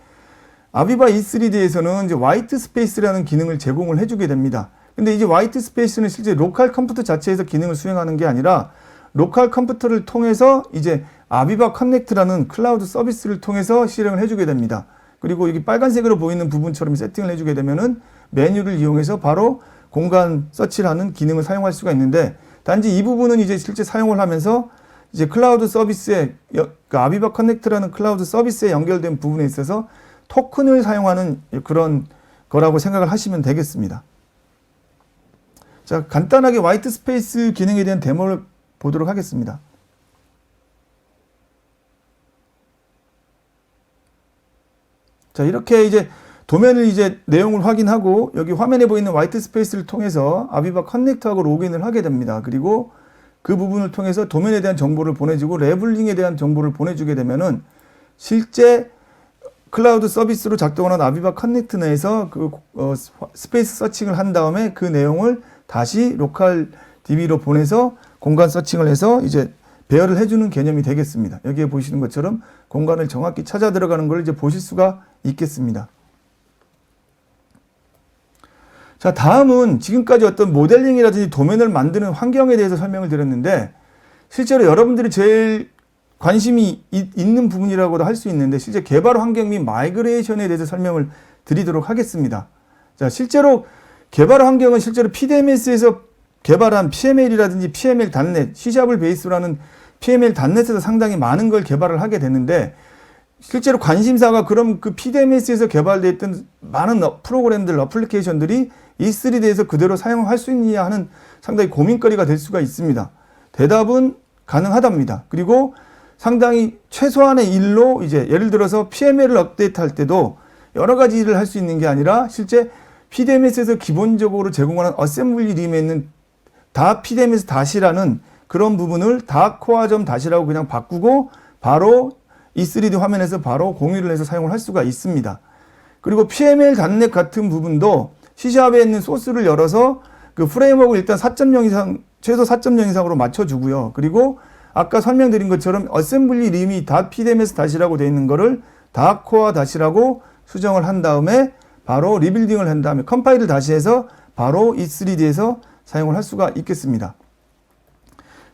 아비바 E3D에서는 이제 화이트 스페이스라는 기능을 제공을 해주게 됩니다. 근데 이제 화이트 스페이스는 실제 로컬 컴퓨터 자체에서 기능을 수행하는 게 아니라 로컬 컴퓨터를 통해서 이제 아비바 커넥트라는 클라우드 서비스를 통해서 실행을 해주게 됩니다. 그리고 여기 빨간색으로 보이는 부분처럼 세팅을 해주게 되면은 메뉴를 이용해서 바로 공간 서치를 하는 기능을 사용할 수가 있는데 단지 이 부분은 이제 실제 사용을 하면서 이제 클라우드 서비스에 그 아비바 커넥트라는 클라우드 서비스에 연결된 부분에 있어서 토큰을 사용하는 그런 거라고 생각을 하시면 되겠습니다. 자, 간단하게 화이트 스페이스 기능에 대한 데모를 보도록 하겠습니다. 자, 이렇게 이제 도면을 이제 내용을 확인하고 여기 화면에 보이는 화이트 스페이스를 통해서 아비바 커넥트하고 로그인을 하게 됩니다. 그리고 그 부분을 통해서 도면에 대한 정보를 보내주고 레블링에 대한 정보를 보내주게 되면은 실제 클라우드 서비스로 작동하는 아비바 커넥트 내에서 그 스페이스 서칭을 한 다음에 그 내용을 다시 로컬 DB로 보내서 공간 서칭을 해서 이제 배열을 해주는 개념이 되겠습니다. 여기에 보시는 것처럼 공간을 정확히 찾아 들어가는 걸 이제 보실 수가 있겠습니다. 자, 다음은 지금까지 어떤 모델링이라든지 도면을 만드는 환경에 대해서 설명을 드렸는데 실제로 여러분들이 제일 관심이 있는 부분이라고도 할 수 있는데 실제 개발 환경 및 마이그레이션에 대해서 설명을 드리도록 하겠습니다. 자, 실제로 개발 환경은 실제로 PDMS에서 개발한 PML이라든지 PML.NET, C# 베이스로 하는 PML.NET에서 상당히 많은 걸 개발을 하게 되는데 실제로 관심사가 그럼 그 PDMS에서 개발됐던 많은 프로그램들, 어플리케이션들이 E3D에서 그대로 사용할 수 있느냐 하는 상당히 고민거리가 될 수가 있습니다. 대답은 가능하답니다. 그리고 상당히 최소한의 일로 이제 예를 들어서 PML을 업데이트할 때도 여러 가지 일을 할 수 있는 게 아니라 실제 PDMS에서 기본적으로 제공하는 어셈블리 림에 있는 다 PDMS 다시라는 그런 부분을 다 코어점 다시라고 그냥 바꾸고 바로 E3D 화면에서 바로 공유를 해서 사용을 할 수가 있습니다. 그리고 PML.NET 같은 부분도 C샵에 있는 소스를 열어서 그 프레임워크를 일단 4.0 이상, 최소 4.0 이상으로 맞춰주고요. 그리고 아까 설명드린 것처럼 어셈블리 림이 다 PDMS 다시라고 되어 있는 거를 다 코어 다시라고 수정을 한 다음에 바로 리빌딩을 한 다음에 컴파일을 다시 해서 바로 E3D에서 사용을 할 수가 있겠습니다.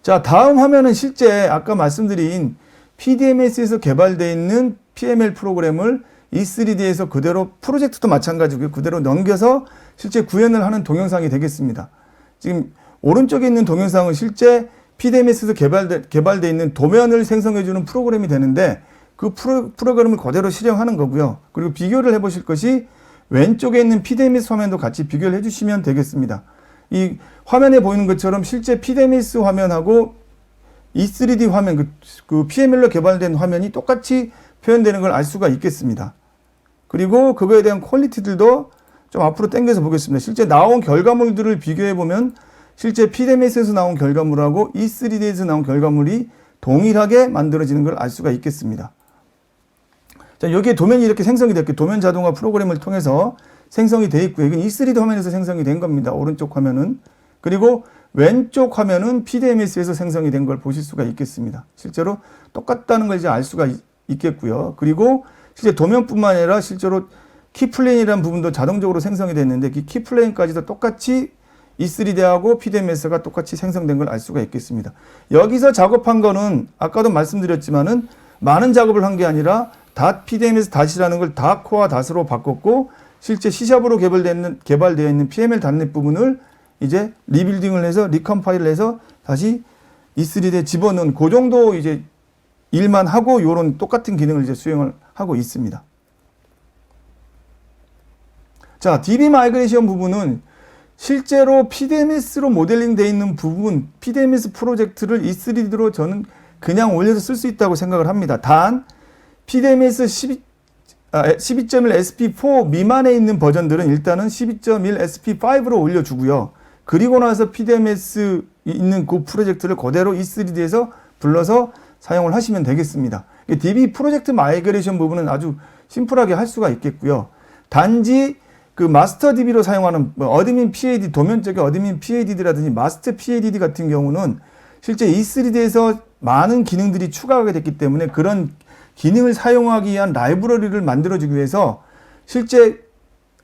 자, 다음 화면은 실제 아까 말씀드린 PDMS에서 개발되어 있는 PML 프로그램을 E3D에서 그대로 프로젝트도 마찬가지고요. 그대로 넘겨서 실제 구현을 하는 동영상이 되겠습니다. 지금 오른쪽에 있는 동영상은 실제 PDMS에서 개발되어 있는 도면을 생성해주는 프로그램이 되는데 그 프로그램을 그대로 실행하는 거고요. 그리고 비교를 해보실 것이 왼쪽에 있는 PDMS 화면도 같이 비교를 해주시면 되겠습니다. 이 화면에 보이는 것처럼 실제 PDMS 화면하고 E3D 화면, 그 PML로 개발된 화면이 똑같이 표현되는 걸 알 수가 있겠습니다. 그리고 그거에 대한 퀄리티들도 좀 앞으로 당겨서 보겠습니다. 실제 나온 결과물들을 비교해 보면 실제 PDMS에서 나온 결과물하고 E3D에서 나온 결과물이 동일하게 만들어지는 걸 알 수가 있겠습니다. 자, 여기에 도면이 이렇게 생성이 됐고 도면 자동화 프로그램을 통해서 생성이 되어 있고요. 이건 E3D 화면에서 생성이 된 겁니다. 오른쪽 화면은. 그리고 왼쪽 화면은 PDMS에서 생성이 된 걸 보실 수가 있겠습니다. 실제로 똑같다는 걸 이제 알 수가 있겠고요. 그리고 실제 도면뿐만 아니라 실제로 키플레인이라는 부분도 자동적으로 생성이 됐는데 그 키플레인까지도 똑같이 E3D하고 PDMS가 똑같이 생성된 걸 알 수가 있겠습니다. 여기서 작업한 거는 아까도 말씀드렸지만은 많은 작업을 한 게 아니라 .pdms 닷이라는 걸 .core와 닷으로 바꿨고 실제 C샵으로 개발되어 있는 PML 닷넷 부분을 이제 리빌딩을 해서 리컴파일을 해서 다시 E3D에 집어넣은 그 정도 이제 일만 하고 요런 똑같은 기능을 이제 수행을 하고 있습니다. 자, DB 마이그레이션 부분은 실제로 PDMS로 모델링 되어 있는 부분, PDMS 프로젝트를 E3D로 저는 그냥 올려서 쓸 수 있다고 생각을 합니다. 단, PDMS 12.1 SP4 미만에 있는 버전들은 일단은 12.1 SP5로 올려주고요. 그리고 나서 PDMS 있는 그 프로젝트를 그대로 E3D에서 불러서 사용을 하시면 되겠습니다. DB 프로젝트 마이그레이션 부분은 아주 심플하게 할 수가 있겠고요. 단지 그 마스터 DB로 사용하는 어드민 PAD, 도면적인 어드민 PAD라든지 마스터 PAD 같은 경우는 실제 E3D에서 많은 기능들이 추가가 됐기 때문에 그런 기능을 사용하기 위한 라이브러리를 만들어주기 위해서 실제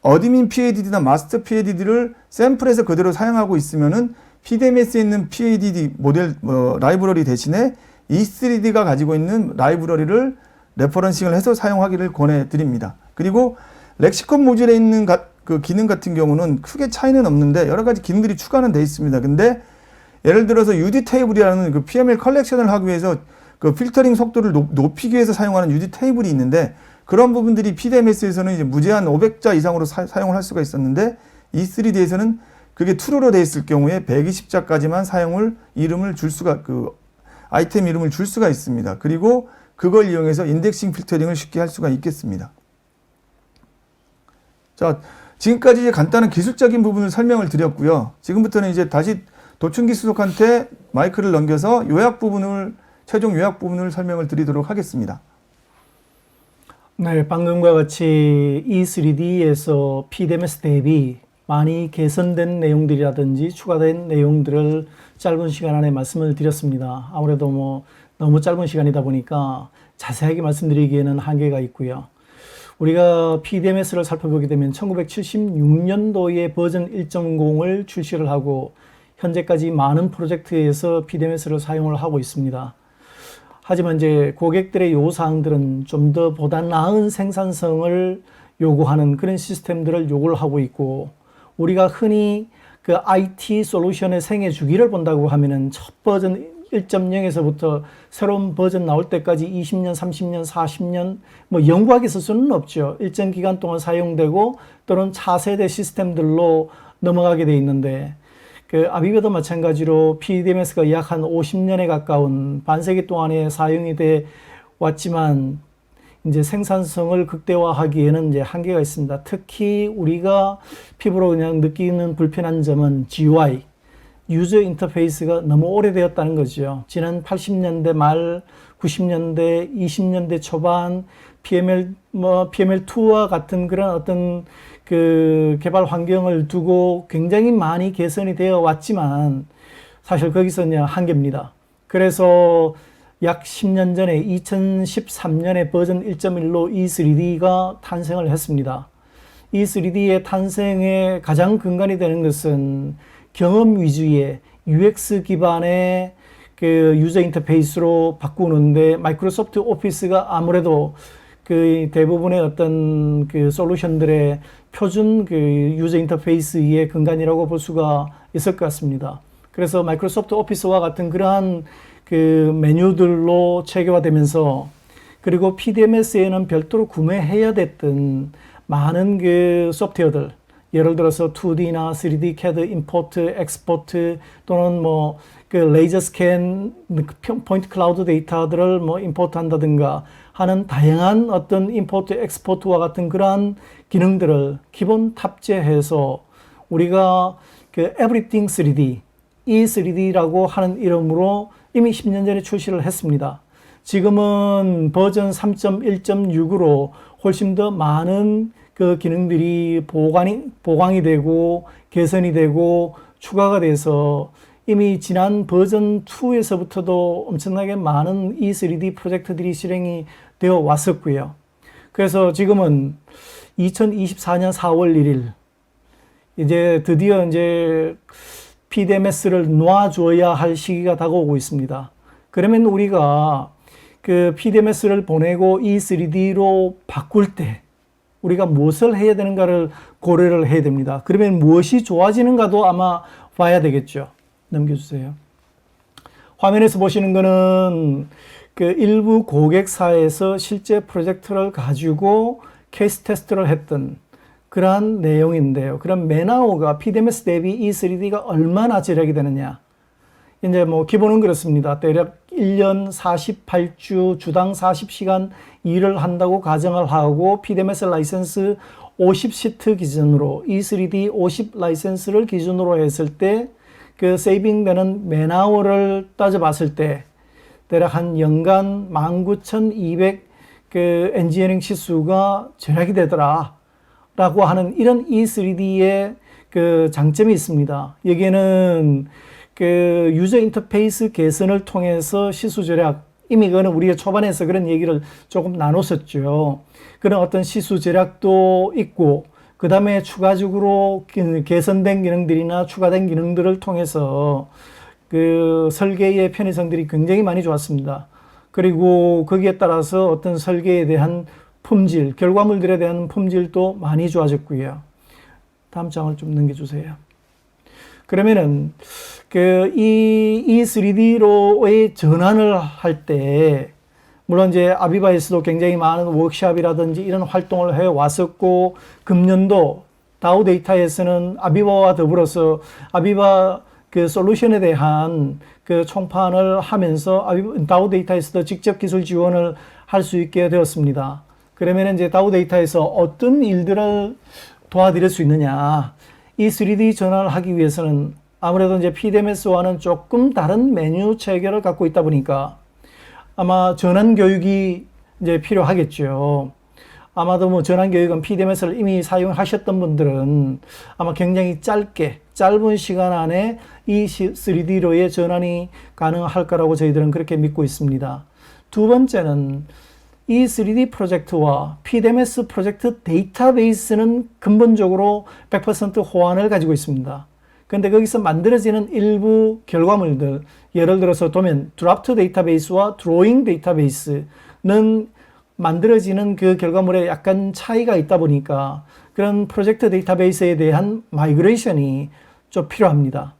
어드민 PAD나 마스터 PAD를 샘플해서 그대로 사용하고 있으면은 PDMS에 있는 PAD 모델 라이브러리 대신에 E3D가 가지고 있는 라이브러리를 레퍼런싱을 해서 사용하기를 권해드립니다. 그리고 렉시콘 모듈에 있는 그 기능 같은 경우는 크게 차이는 없는데 여러 가지 기능들이 추가는 되어 있습니다. 근데 예를 들어서 UD 테이블이라는 그 PML 컬렉션을 하기 위해서 그 필터링 속도를 높이기 위해서 사용하는 UD 테이블이 있는데 그런 부분들이 PDMS에서는 이제 무제한 500자 이상으로 사용을 할 수가 있었는데 E3D에서는 그게 true로 되어 있을 경우에 120자까지만 이름을 줄 수가 아이템 이름을 줄 수가 있습니다. 그리고 그걸 이용해서 인덱싱 필터링을 쉽게 할 수가 있겠습니다. 자, 지금까지 이제 간단한 기술적인 부분을 설명을 드렸고요. 지금부터는 이제 다시 도충기 수석한테 마이크를 넘겨서 최종 요약 부분을 설명을 드리도록 하겠습니다. 네, 방금과 같이 E3D에서 PDMS 대비 많이 개선된 내용들이라든지 추가된 내용들을 짧은 시간 안에 말씀을 드렸습니다. 아무래도 너무 짧은 시간이다 보니까 자세하게 말씀드리기에는 한계가 있고요. 우리가 PDMS를 살펴보게 되면 1976년도에 버전 1.0을 출시를 하고 현재까지 많은 프로젝트에서 PDMS를 사용을 하고 있습니다. 하지만 이제 고객들의 요구사항들은 좀 더 보다 나은 생산성을 요구하는 그런 시스템들을 요구를 하고 있고 우리가 흔히 그 IT 솔루션의 생애 주기를 본다고 하면은 첫 버전 1.0에서부터 새로운 버전 나올 때까지 20년, 30년, 40년 영구하게 쓸 수는 없죠. 일정 기간 동안 사용되고 또는 차세대 시스템들로 넘어가게 돼 있는데 그 아비바도 마찬가지로 PDMS가 약 한 50년에 가까운 반세기 동안에 사용이 돼 왔지만 이제 생산성을 극대화하기에는 이제 한계가 있습니다. 특히 우리가 피부로 그냥 느끼는 불편한 점은 GUI, 유저 인터페이스가 너무 오래되었다는 거죠. 지난 80년대 말, 90년대, 20년대 초반 PML2와 같은 그런 어떤 그 개발 환경을 두고 굉장히 많이 개선이 되어 왔지만 사실 거기서 그냥 한계입니다. 그래서 약 10년 전에 2013년에 버전 1.1로 E3D가 탄생을 했습니다. E3D의 탄생의 가장 근간이 되는 것은 경험 위주의 UX 기반의 그 유저 인터페이스로 바꾸는데 마이크로소프트 오피스가 아무래도 그 대부분의 어떤 그 솔루션들의 표준 그 유저 인터페이스의 근간이라고 볼 수가 있을 것 같습니다. 그래서 마이크로소프트 오피스와 같은 그러한 그 메뉴들로 체계화되면서 그리고 PDMS에는 별도로 구매해야 됐던 많은 그 소프트웨어들 예를 들어서 2D나 3D CAD 임포트, 엑스포트 또는 그 레이저 스캔, 포인트 클라우드 데이터들을 임포트 한다든가 하는 다양한 어떤 임포트, 엑스포트와 같은 그러한 기능들을 기본 탑재해서 우리가 그 Everything 3D, E3D라고 하는 이름으로 이미 10년 전에 출시를 했습니다. 지금은 버전 3.1.6으로 훨씬 더 많은 그 기능들이 보강이 되고 개선이 되고 추가가 돼서 이미 지난 버전 2에서부터도 엄청나게 많은 E3D 프로젝트들이 실행이 되어 왔었고요. 그래서 지금은 2024년 4월 1일 이제 드디어 이제 PDMS를 놔줘야 할 시기가 다가오고 있습니다. 그러면 우리가 그 PDMS를 보내고 E3D로 바꿀 때 우리가 무엇을 해야 되는가를 고려를 해야 됩니다. 그러면 무엇이 좋아지는가도 아마 봐야 되겠죠. 넘겨주세요. 화면에서 보시는 거는 그 일부 고객사에서 실제 프로젝트를 가지고 케이스 테스트를 했던 그러한 내용인데요. 그럼 맨아웃가 PDMS 대비 E3D가 얼마나 절약이 되느냐. 이제 뭐 기본은 그렇습니다. 대략 1년 48주 주당 40시간 일을 한다고 가정을 하고 PDMS 라이센스 50시트 기준으로 E3D 50 라이센스를 기준으로 했을 때 그 세이빙 되는 맨아웃을 따져봤을 때 대략 한 연간 19,200 그 엔지니어링 시수가 절약이 되더라 라고 하는 이런 E3D의 그 장점이 있습니다. 여기에는 그 유저 인터페이스 개선을 통해서 시수 절약, 이미 그거는 우리가 초반에서 그런 얘기를 조금 나눴었죠. 그런 어떤 시수 절약도 있고, 그 다음에 추가적으로 개선된 기능들이나 추가된 기능들을 통해서 그 설계의 편의성들이 굉장히 많이 좋았습니다. 그리고 거기에 따라서 어떤 설계에 대한 품질, 결과물들에 대한 품질도 많이 좋아졌고요. 다음 장을 좀 넘겨주세요. 그러면은 이 E3D로의 전환을 할 때 물론 이제 아비바에서도 굉장히 많은 워크숍이라든지 이런 활동을 해 왔었고, 금년도 다우 데이터에서는 아비바와 더불어서 아비바 그 솔루션에 대한 그 총판을 하면서 다우 데이터에서도 직접 기술 지원을 할 수 있게 되었습니다. 그러면 이제 다우 데이터에서 어떤 일들을 도와드릴 수 있느냐. 이 3D 전환을 하기 위해서는 아무래도 이제 PDMS와는 조금 다른 메뉴 체계를 갖고 있다 보니까 아마 전환 교육이 이제 필요하겠죠. 아마도 뭐 전환 교육은 PDMS를 이미 사용하셨던 분들은 아마 굉장히 짧은 시간 안에 이 3D로의 전환이 가능할 거라고 저희들은 그렇게 믿고 있습니다. 두 번째는 이 3D 프로젝트와 PDMS 프로젝트 데이터베이스는 근본적으로 100% 호환을 가지고 있습니다. 근데 거기서 만들어지는 일부 결과물들, 예를 들어서 도면 드래프트 데이터베이스와 드로잉 데이터베이스는 만들어지는 그 결과물에 약간 차이가 있다 보니까 그런 프로젝트 데이터베이스에 대한 마이그레이션이 좀 필요합니다.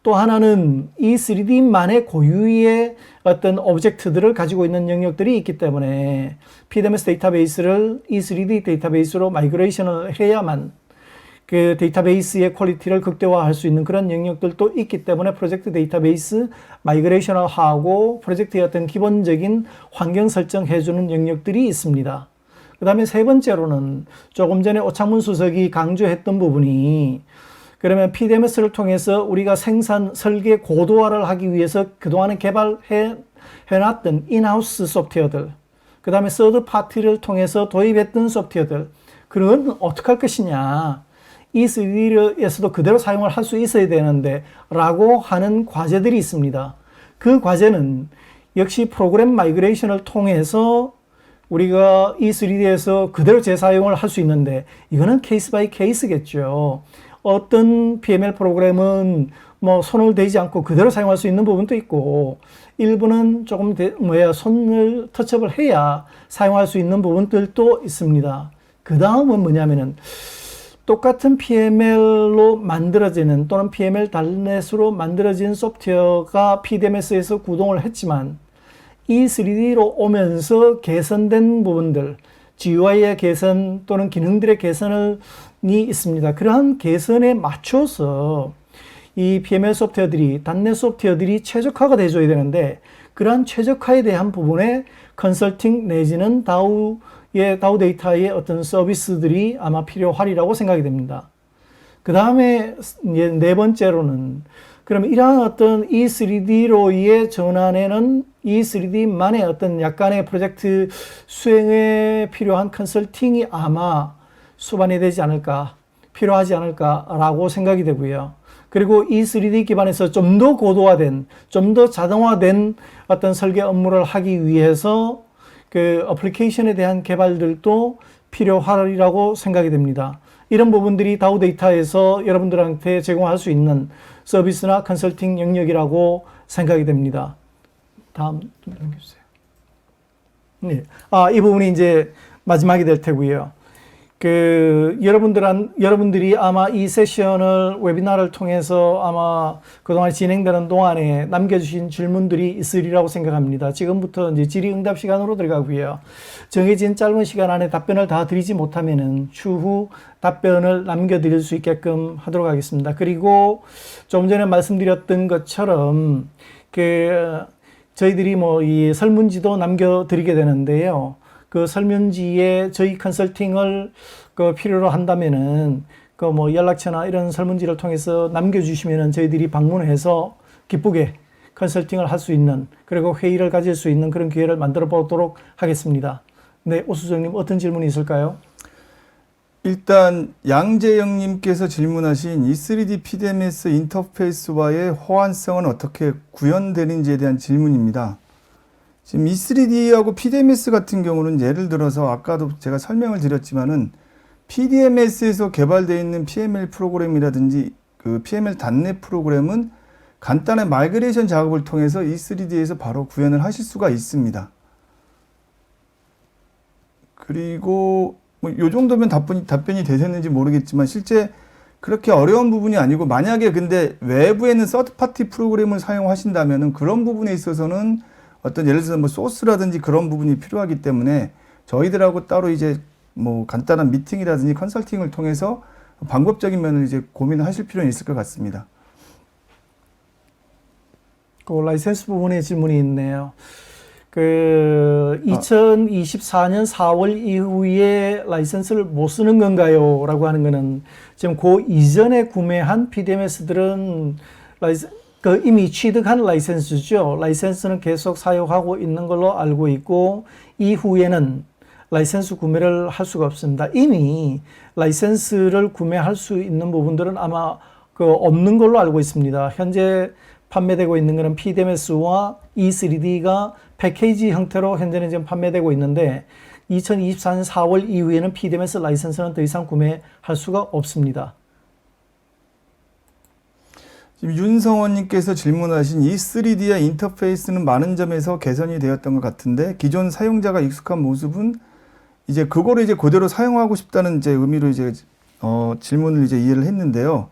또 하나는 이 3D만의 고유의 어떤 오브젝트들을 가지고 있는 영역들이 있기 때문에 PDMS 데이터베이스를 이 3D 데이터베이스로 마이그레이션을 해야만 그 데이터베이스의 퀄리티를 극대화할 수 있는 그런 영역들도 있기 때문에 프로젝트 데이터베이스 마이그레이션을 하고 프로젝트의 어떤 기본적인 환경 설정해주는 영역들이 있습니다. 그 다음에 세 번째로는 조금 전에 오창문 수석이 강조했던 부분이 그러면 PDMS를 통해서 우리가 설계 고도화를 하기 위해서 그동안에 개발해놨던 인하우스 소프트웨어들, 그 다음에 서드 파티를 통해서 도입했던 소프트웨어들, 그런 어떻게 할 것이냐. 이 3D에서도 그대로 사용을 할 수 있어야 되는데 라고 하는 과제들이 있습니다. 그 과제는 역시 프로그램 마이그레이션을 통해서 우리가 이 3D에서 그대로 재사용을 할 수 있는데 이거는 케이스 바이 케이스겠죠. 어떤 PML 프로그램은 뭐 손을 대지 않고 그대로 사용할 수 있는 부분도 있고 일부는 조금 손을 터치업을 해야 사용할 수 있는 부분들도 있습니다. 그 다음은 뭐냐면은 똑같은 PML로 만들어지는 또는 PML.NET으로 만들어진 소프트웨어가 PDMS에서 구동을 했지만 이 3D로 오면서 개선된 부분들, GUI의 개선 또는 기능들의 개선이 있습니다. 그러한 개선에 맞춰서 이 PML 소프트웨어들이, .NET 소프트웨어들이 최적화가 돼줘야 되는데 그러한 최적화에 대한 부분에 컨설팅 내지는 다우 데이터의 어떤 서비스들이 아마 필요하리라고 생각이 됩니다. 그 다음에 네 번째로는 그러면 이러한 어떤 E3D로의 전환에는 E3D만의 어떤 약간의 프로젝트 수행에 필요한 컨설팅이 아마 수반이 되지 않을까, 필요하지 않을까라고 생각이 되고요. 그리고 E3D 기반에서 좀 더 고도화된, 좀 더 자동화된 어떤 설계 업무를 하기 위해서 그 어플리케이션에 대한 개발들도 필요하리라고 생각이 됩니다. 이런 부분들이 다우 데이터에서 여러분들한테 제공할 수 있는 서비스나 컨설팅 영역이라고 생각이 됩니다. 다음 좀 넘겨주세요. 네. 이 부분이 이제 마지막이 될 테고요. 여러분들이 아마 이 세션을 웨비나를 통해서 아마 그동안 진행되는 동안에 남겨주신 질문들이 있으리라고 생각합니다. 지금부터 이제 질의응답 시간으로 들어가고요. 정해진 짧은 시간 안에 답변을 다 드리지 못하면은 추후 답변을 남겨드릴 수 있게끔 하도록 하겠습니다. 그리고 좀 전에 말씀드렸던 것처럼 저희들이 이 설문지도 남겨드리게 되는데요. 그 설문지에 저희 컨설팅을 필요로 한다면은 연락처나 이런 설문지를 통해서 남겨주시면은 저희들이 방문해서 기쁘게 컨설팅을 할 수 있는, 그리고 회의를 가질 수 있는 그런 기회를 만들어 보도록 하겠습니다. 네, 오수정님 어떤 질문이 있을까요? 일단 양재영님께서 질문하신 E3D PDMS 인터페이스와의 호환성은 어떻게 구현되는지에 대한 질문입니다. 지금 E3D하고 PDMS 같은 경우는 예를 들어서 아까도 제가 설명을 드렸지만은 PDMS에서 개발되어 있는 PML 프로그램이라든지 그 PML 단넷 프로그램은 간단한 마이그레이션 작업을 통해서 E3D에서 바로 구현을 하실 수가 있습니다. 그리고 요 정도면 답변이 되셨는지 모르겠지만 실제 그렇게 어려운 부분이 아니고, 만약에 근데 외부에는 서드파티 프로그램을 사용하신다면은 그런 부분에 있어서는 어떤 예를 들어서 소스라든지 그런 부분이 필요하기 때문에 저희들하고 따로 이제 간단한 미팅이라든지 컨설팅을 통해서 방법적인 면을 이제 고민을 하실 필요는 있을 것 같습니다. 그 라이센스 부분에 질문이 있네요. 2024년 4월 이후에 라이센스를 못 쓰는 건가요? 라고 하는 거는 지금 그 이전에 구매한 PDMS들은 이미 취득한 라이센스죠. 라이센스는 계속 사용하고 있는 걸로 알고 있고, 이후에는 라이센스 구매를 할 수가 없습니다. 이미 라이센스를 구매할 수 있는 부분들은 아마 없는 걸로 알고 있습니다. 현재 판매되고 있는 것은 PDMS와 E3D가 패키지 형태로 현재는 지금 판매되고 있는데, 2024년 4월 이후에는 PDMS 라이센스는 더 이상 구매할 수가 없습니다. 지금 윤성원님께서 질문하신 E3D의 인터페이스는 많은 점에서 개선이 되었던 것 같은데 기존 사용자가 익숙한 모습은 이제 그거를 이제 그대로 사용하고 싶다는 이제 의미로 이제 질문을 이제 이해를 했는데요.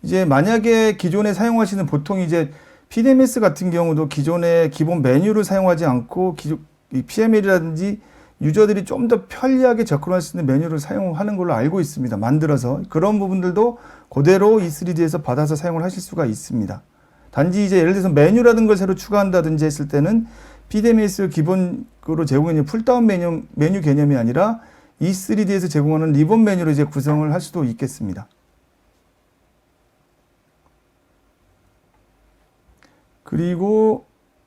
이제 만약에 기존에 사용하시는 보통 이제 PDMS 같은 경우도 기존의 기본 메뉴를 사용하지 않고 이 PML이라든지 유저들이 좀 더 편리하게 접근할 수 있는 메뉴를 사용하는 걸로 알고 있습니다. 만들어서 그런 부분들도 그대로 E3D에서 받아서 사용을 하실 수가 있습니다. 단지 이제 예를 들어서 메뉴라든 걸 새로 추가한다든지 했을 때는 PDMS 기본으로 제공하는 풀다운 메뉴 개념이 아니라 E3D에서 제공하는 리본 메뉴로 이제 구성을 할 수도 있겠습니다. 그리고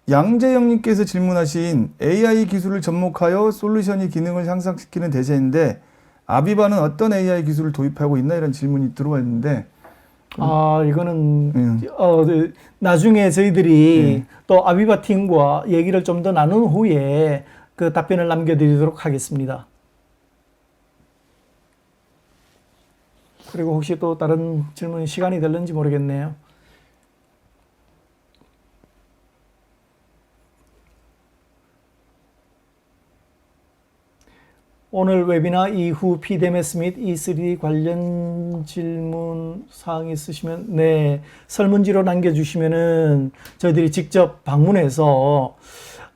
양재영님께서 질문하신 AI 기술을 접목하여 솔루션이 기능을 향상시키는 대세인데 아비바는 어떤 AI 기술을 도입하고 있나, 이런 질문이 들어와 있는데, 이거는 나중에 저희들이 또 아비바 팀과 얘기를 좀 더 나눈 후에 그 답변을 남겨드리도록 하겠습니다. 그리고 혹시 또 다른 질문 시간이 될는지 모르겠네요. 오늘 웨비나 이후 PDMS 및 E3D 관련 질문 사항 있으시면 네, 설문지로 남겨주시면은 저희들이 직접 방문해서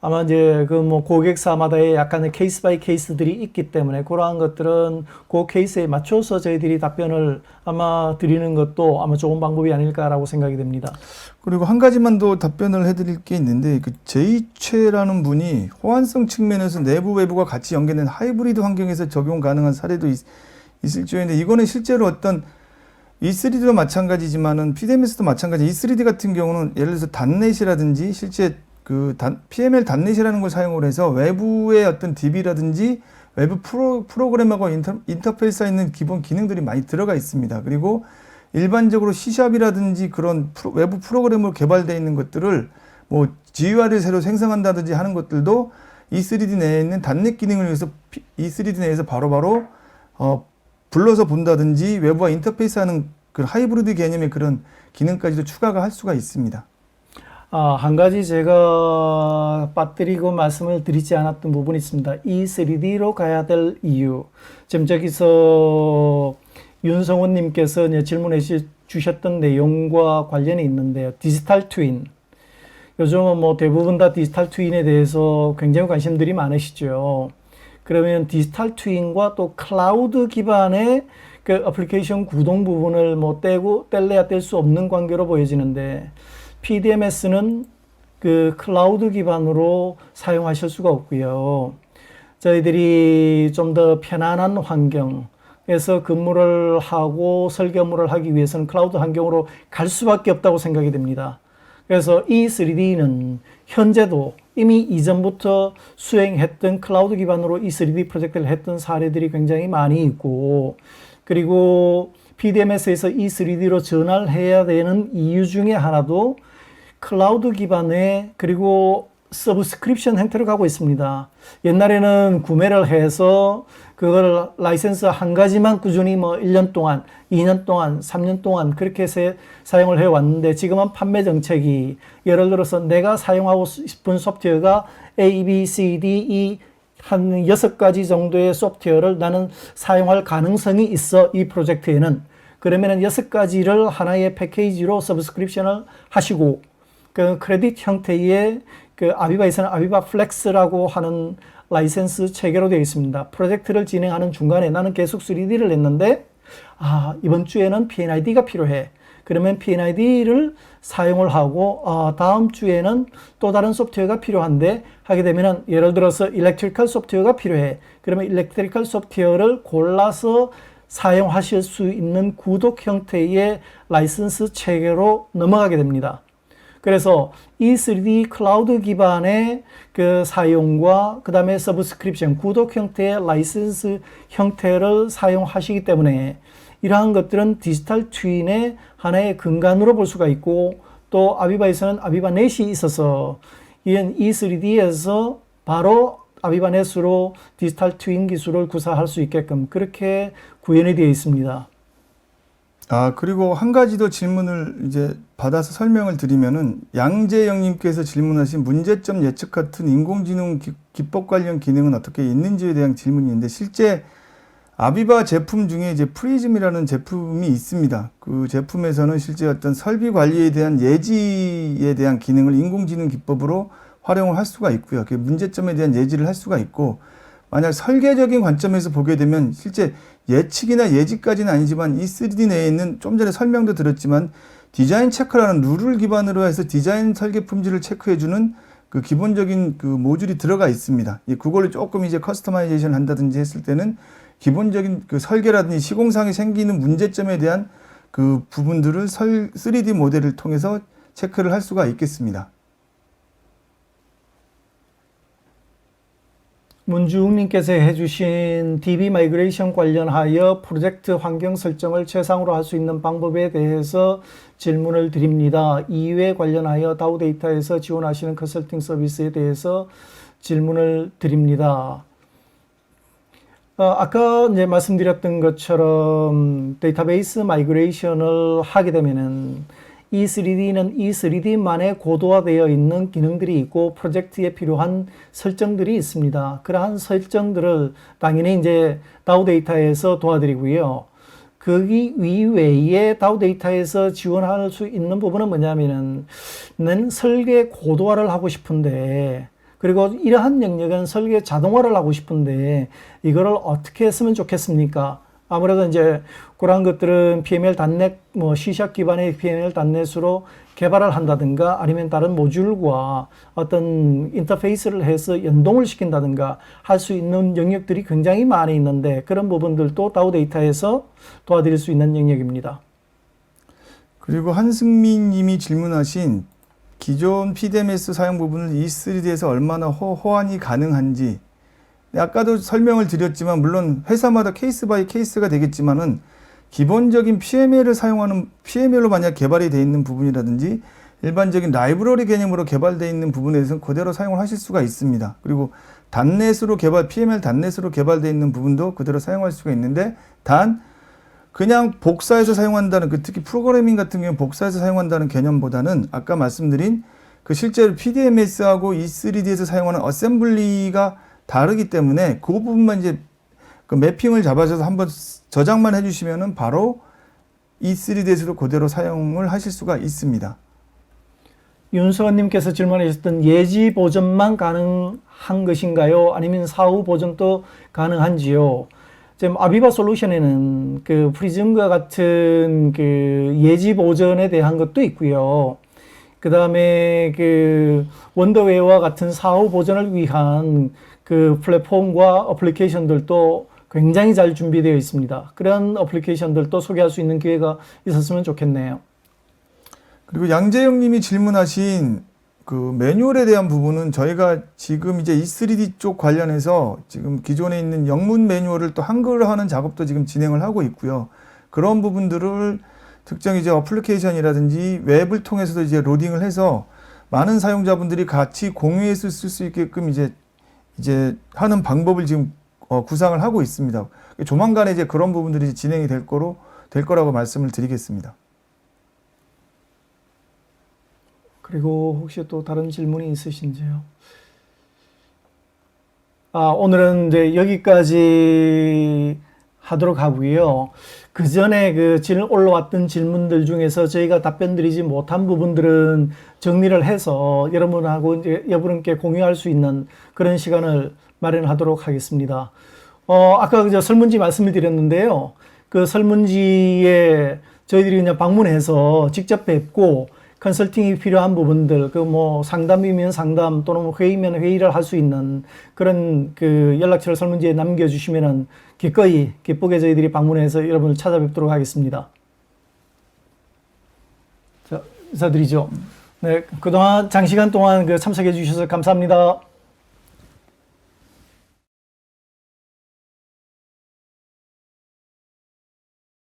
아마 이제 고객사마다의 약간의 케이스 바이 케이스들이 있기 때문에 그러한 것들은 그 케이스에 맞춰서 저희들이 답변을 아마 드리는 것도 아마 좋은 방법이 아닐까라고 생각이 됩니다. 그리고 한 가지만 더 답변을 해드릴 게 있는데, 제이최라는 분이 호환성 측면에서 내부 외부가 같이 연계된 하이브리드 환경에서 적용 가능한 사례도 있을 줄인데, 이거는 실제로 어떤 E3D도 마찬가지지만은 PDMS도 마찬가지. E3D 같은 경우는 예를 들어서 단넷이라든지 실제 PML 단넷이라는 걸 사용을 해서 외부의 어떤 DB라든지 외부 프로그램하고 인터페이스에 있는 기본 기능들이 많이 들어가 있습니다. 그리고 일반적으로 C샵이라든지 그런 외부 프로그램으로 개발되어 있는 것들을 GUI를 새로 생성한다든지 하는 것들도 E3D 내에 있는 단넷 기능을 위해서 E3D 내에서 바로바로 불러서 본다든지 외부와 인터페이스하는 그 하이브리드 개념의 그런 기능까지도 추가가 할 수가 있습니다. 한 가지 제가 빠뜨리고 말씀을 드리지 않았던 부분이 있습니다. 이 3D로 가야 될 이유. 지금 저기서 윤성훈님께서 질문해 주셨던 내용과 관련이 있는데요. 디지털 트윈. 요즘은 뭐 대부분 다 디지털 트윈에 대해서 굉장히 관심들이 많으시죠. 그러면 디지털 트윈과 또 클라우드 기반의 그 애플리케이션 구동 부분을 뭐 뗄래야 뗄 수 없는 관계로 보여지는데, PDMS는 그 클라우드 기반으로 사용하실 수가 없고요. 저희들이 좀 더 편안한 환경에서 근무를 하고 설계 업무를 하기 위해서는 클라우드 환경으로 갈 수밖에 없다고 생각이 됩니다. 그래서 이 3D는 현재도 이미 이전부터 수행했던 클라우드 기반으로 이 3D 프로젝트를 했던 사례들이 굉장히 많이 있고, 그리고 PDMS에서 이 3D로 전환을 해야 되는 이유 중에 하나도 클라우드 기반의 그리고 서브스크립션 형태로 가고 있습니다. 옛날에는 구매를 해서 그걸 라이센스 한 가지만 꾸준히 뭐 1년 동안, 2년 동안, 3년 동안 그렇게 해서 사용을 해왔는데, 지금은 판매 정책이 예를 들어서 내가 사용하고 싶은 소프트웨어가 A, B, C, D, E 한 6가지 정도의 소프트웨어를 나는 사용할 가능성이 있어, 이 프로젝트에는. 그러면은 6가지를 하나의 패키지로 서브스크립션을 하시고, 그 크레딧 형태의 그 아비바에서는 아비바 플렉스라고 하는 라이센스 체계로 되어 있습니다. 프로젝트를 진행하는 중간에 나는 계속 3D를 했는데, 이번 주에는 P&ID가 필요해. 그러면 P&ID를 사용을 하고, 다음 주에는 또 다른 소프트웨어가 필요한데, 하게 되면은 예를 들어서 일렉트리컬 소프트웨어가 필요해. 그러면 일렉트리컬 소프트웨어를 골라서 사용하실 수 있는 구독 형태의 라이센스 체계로 넘어가게 됩니다. 그래서 이 3D 클라우드 기반의 그 사용과 그 다음에 서브스크립션, 구독 형태의 라이센스 형태를 사용하시기 때문에 이러한 것들은 디지털 트윈의 하나의 근간으로 볼 수가 있고, 또 아비바에서는 아비바넷이 있어서 이 3D에서 바로 아비바넷으로 디지털 트윈 기술을 구사할 수 있게끔 그렇게 구현이 되어 있습니다. 그리고 한 가지 더 질문을 이제 받아서 설명을 드리면은, 양재영님께서 질문하신 문제점 예측 같은 인공지능 기법 관련 기능은 어떻게 있는지에 대한 질문이 있는데, 실제 아비바 제품 중에 이제 프리즘이라는 제품이 있습니다. 그 제품에서는 실제 어떤 설비 관리에 대한 예지에 대한 기능을 인공지능 기법으로 활용을 할 수가 있고요. 그 문제점에 대한 예지를 할 수가 있고, 만약 설계적인 관점에서 보게 되면 실제 예측이나 예지까지는 아니지만 이 3D 내에 있는, 좀 전에 설명도 드렸지만 디자인 체크라는 룰을 기반으로 해서 디자인 설계 품질을 체크해주는 그 기본적인 그 모듈이 들어가 있습니다. 그걸로 조금 이제 커스터마이제이션 한다든지 했을 때는 기본적인 그 설계라든지 시공상에 생기는 문제점에 대한 그 부분들을 3D 모델을 통해서 체크를 할 수가 있겠습니다. 문주웅님께서 해주신 DB 마이그레이션 관련하여 프로젝트 환경 설정을 최상으로 할 수 있는 방법에 대해서 질문을 드립니다. 이외에 관련하여 다우 데이터에서 지원하시는 컨설팅 서비스에 대해서 질문을 드립니다. 아까 이제 말씀드렸던 것처럼 데이터베이스 마이그레이션을 하게 되면은 E3D는 E3D만의 고도화되어 있는 기능들이 있고 프로젝트에 필요한 설정들이 있습니다. 그러한 설정들을 당연히 이제 다우 데이터에서 도와드리고요. 거기 이외에 다우 데이터에서 지원할 수 있는 부분은 뭐냐면은, 난 설계 고도화를 하고 싶은데, 그리고 이러한 영역은 설계 자동화를 하고 싶은데 이거를 어떻게 했으면 좋겠습니까? 아무래도 이제 그런 것들은 PML.NET, C# 기반의 PML.NET으로 개발을 한다든가, 아니면 다른 모듈과 어떤 인터페이스를 해서 연동을 시킨다든가 할 수 있는 영역들이 굉장히 많이 있는데, 그런 부분들도 다우 데이터에서 도와드릴 수 있는 영역입니다. 그리고 한승민 님이 질문하신 기존 PDMS 사용 부분을 E3D에서 얼마나 호환이 가능한지, 아까도 설명을 드렸지만 물론 회사마다 케이스 바이 케이스가 되겠지만은 기본적인 PML을 사용하는, PML로 만약 개발이 되어 있는 부분이라든지 일반적인 라이브러리 개념으로 개발되어 있는 부분에 대해서는 그대로 사용을 하실 수가 있습니다. 그리고 단넷으로 PML 단넷으로 개발되어 있는 부분도 그대로 사용할 수가 있는데, 단 그냥 복사해서 사용한다는, 특히 프로그래밍 같은 경우 복사해서 사용한다는 개념보다는 아까 말씀드린 그 실제로 PDMS하고 E3D에서 사용하는 어셈블리가 다르기 때문에 그 부분만 이제 그 매핑을 잡아줘서 한번 저장만 해주시면은 바로 E3D에서도 그대로 사용을 하실 수가 있습니다. 윤서원님께서 질문하셨던 예지 보존만 가능한 것인가요? 아니면 사후 보존도 가능한지요? 지금 아비바 솔루션에는 그 프리즘과 같은 그 예지 보존에 대한 것도 있고요. 그 다음에 그 원더웨어와 같은 사후 보존을 위한 그 플랫폼과 어플리케이션들도 굉장히 잘 준비되어 있습니다. 그런 어플리케이션들도 소개할 수 있는 기회가 있었으면 좋겠네요. 그리고 양재영 님이 질문하신 그 매뉴얼에 대한 부분은 저희가 지금 이제 E3D 쪽 관련해서 지금 기존에 있는 영문 매뉴얼을 또 한글화하는 작업도 지금 진행을 하고 있고요. 그런 부분들을 특정 이제 어플리케이션이라든지 웹을 통해서도 이제 로딩을 해서 많은 사용자분들이 같이 공유해서 쓸 수 있게끔 이제 하는 방법을 지금 구상을 하고 있습니다. 조만간에 이제 그런 부분들이 진행이 될 거라고 말씀을 드리겠습니다. 그리고 혹시 또 다른 질문이 있으신지요? 오늘은 이제 여기까지 하도록 하고요. 그 전에 올라왔던 질문들 중에서 저희가 답변 드리지 못한 부분들은 정리를 해서 여러분하고 이제 여러분께 공유할 수 있는 그런 시간을 마련하도록 하겠습니다. 아까 설문지 말씀을 드렸는데요. 그 설문지에 저희들이 그냥 방문해서 직접 뵙고 컨설팅이 필요한 부분들, 상담이면 상담 또는 회의면 회의를 할 수 있는 그런 연락처를 설문지에 남겨주시면은 기쁘게 저희들이 방문해서 여러분을 찾아뵙도록 하겠습니다. 자, 인사드리죠. 네, 그동안 장시간 동안 참석해 주셔서 감사합니다.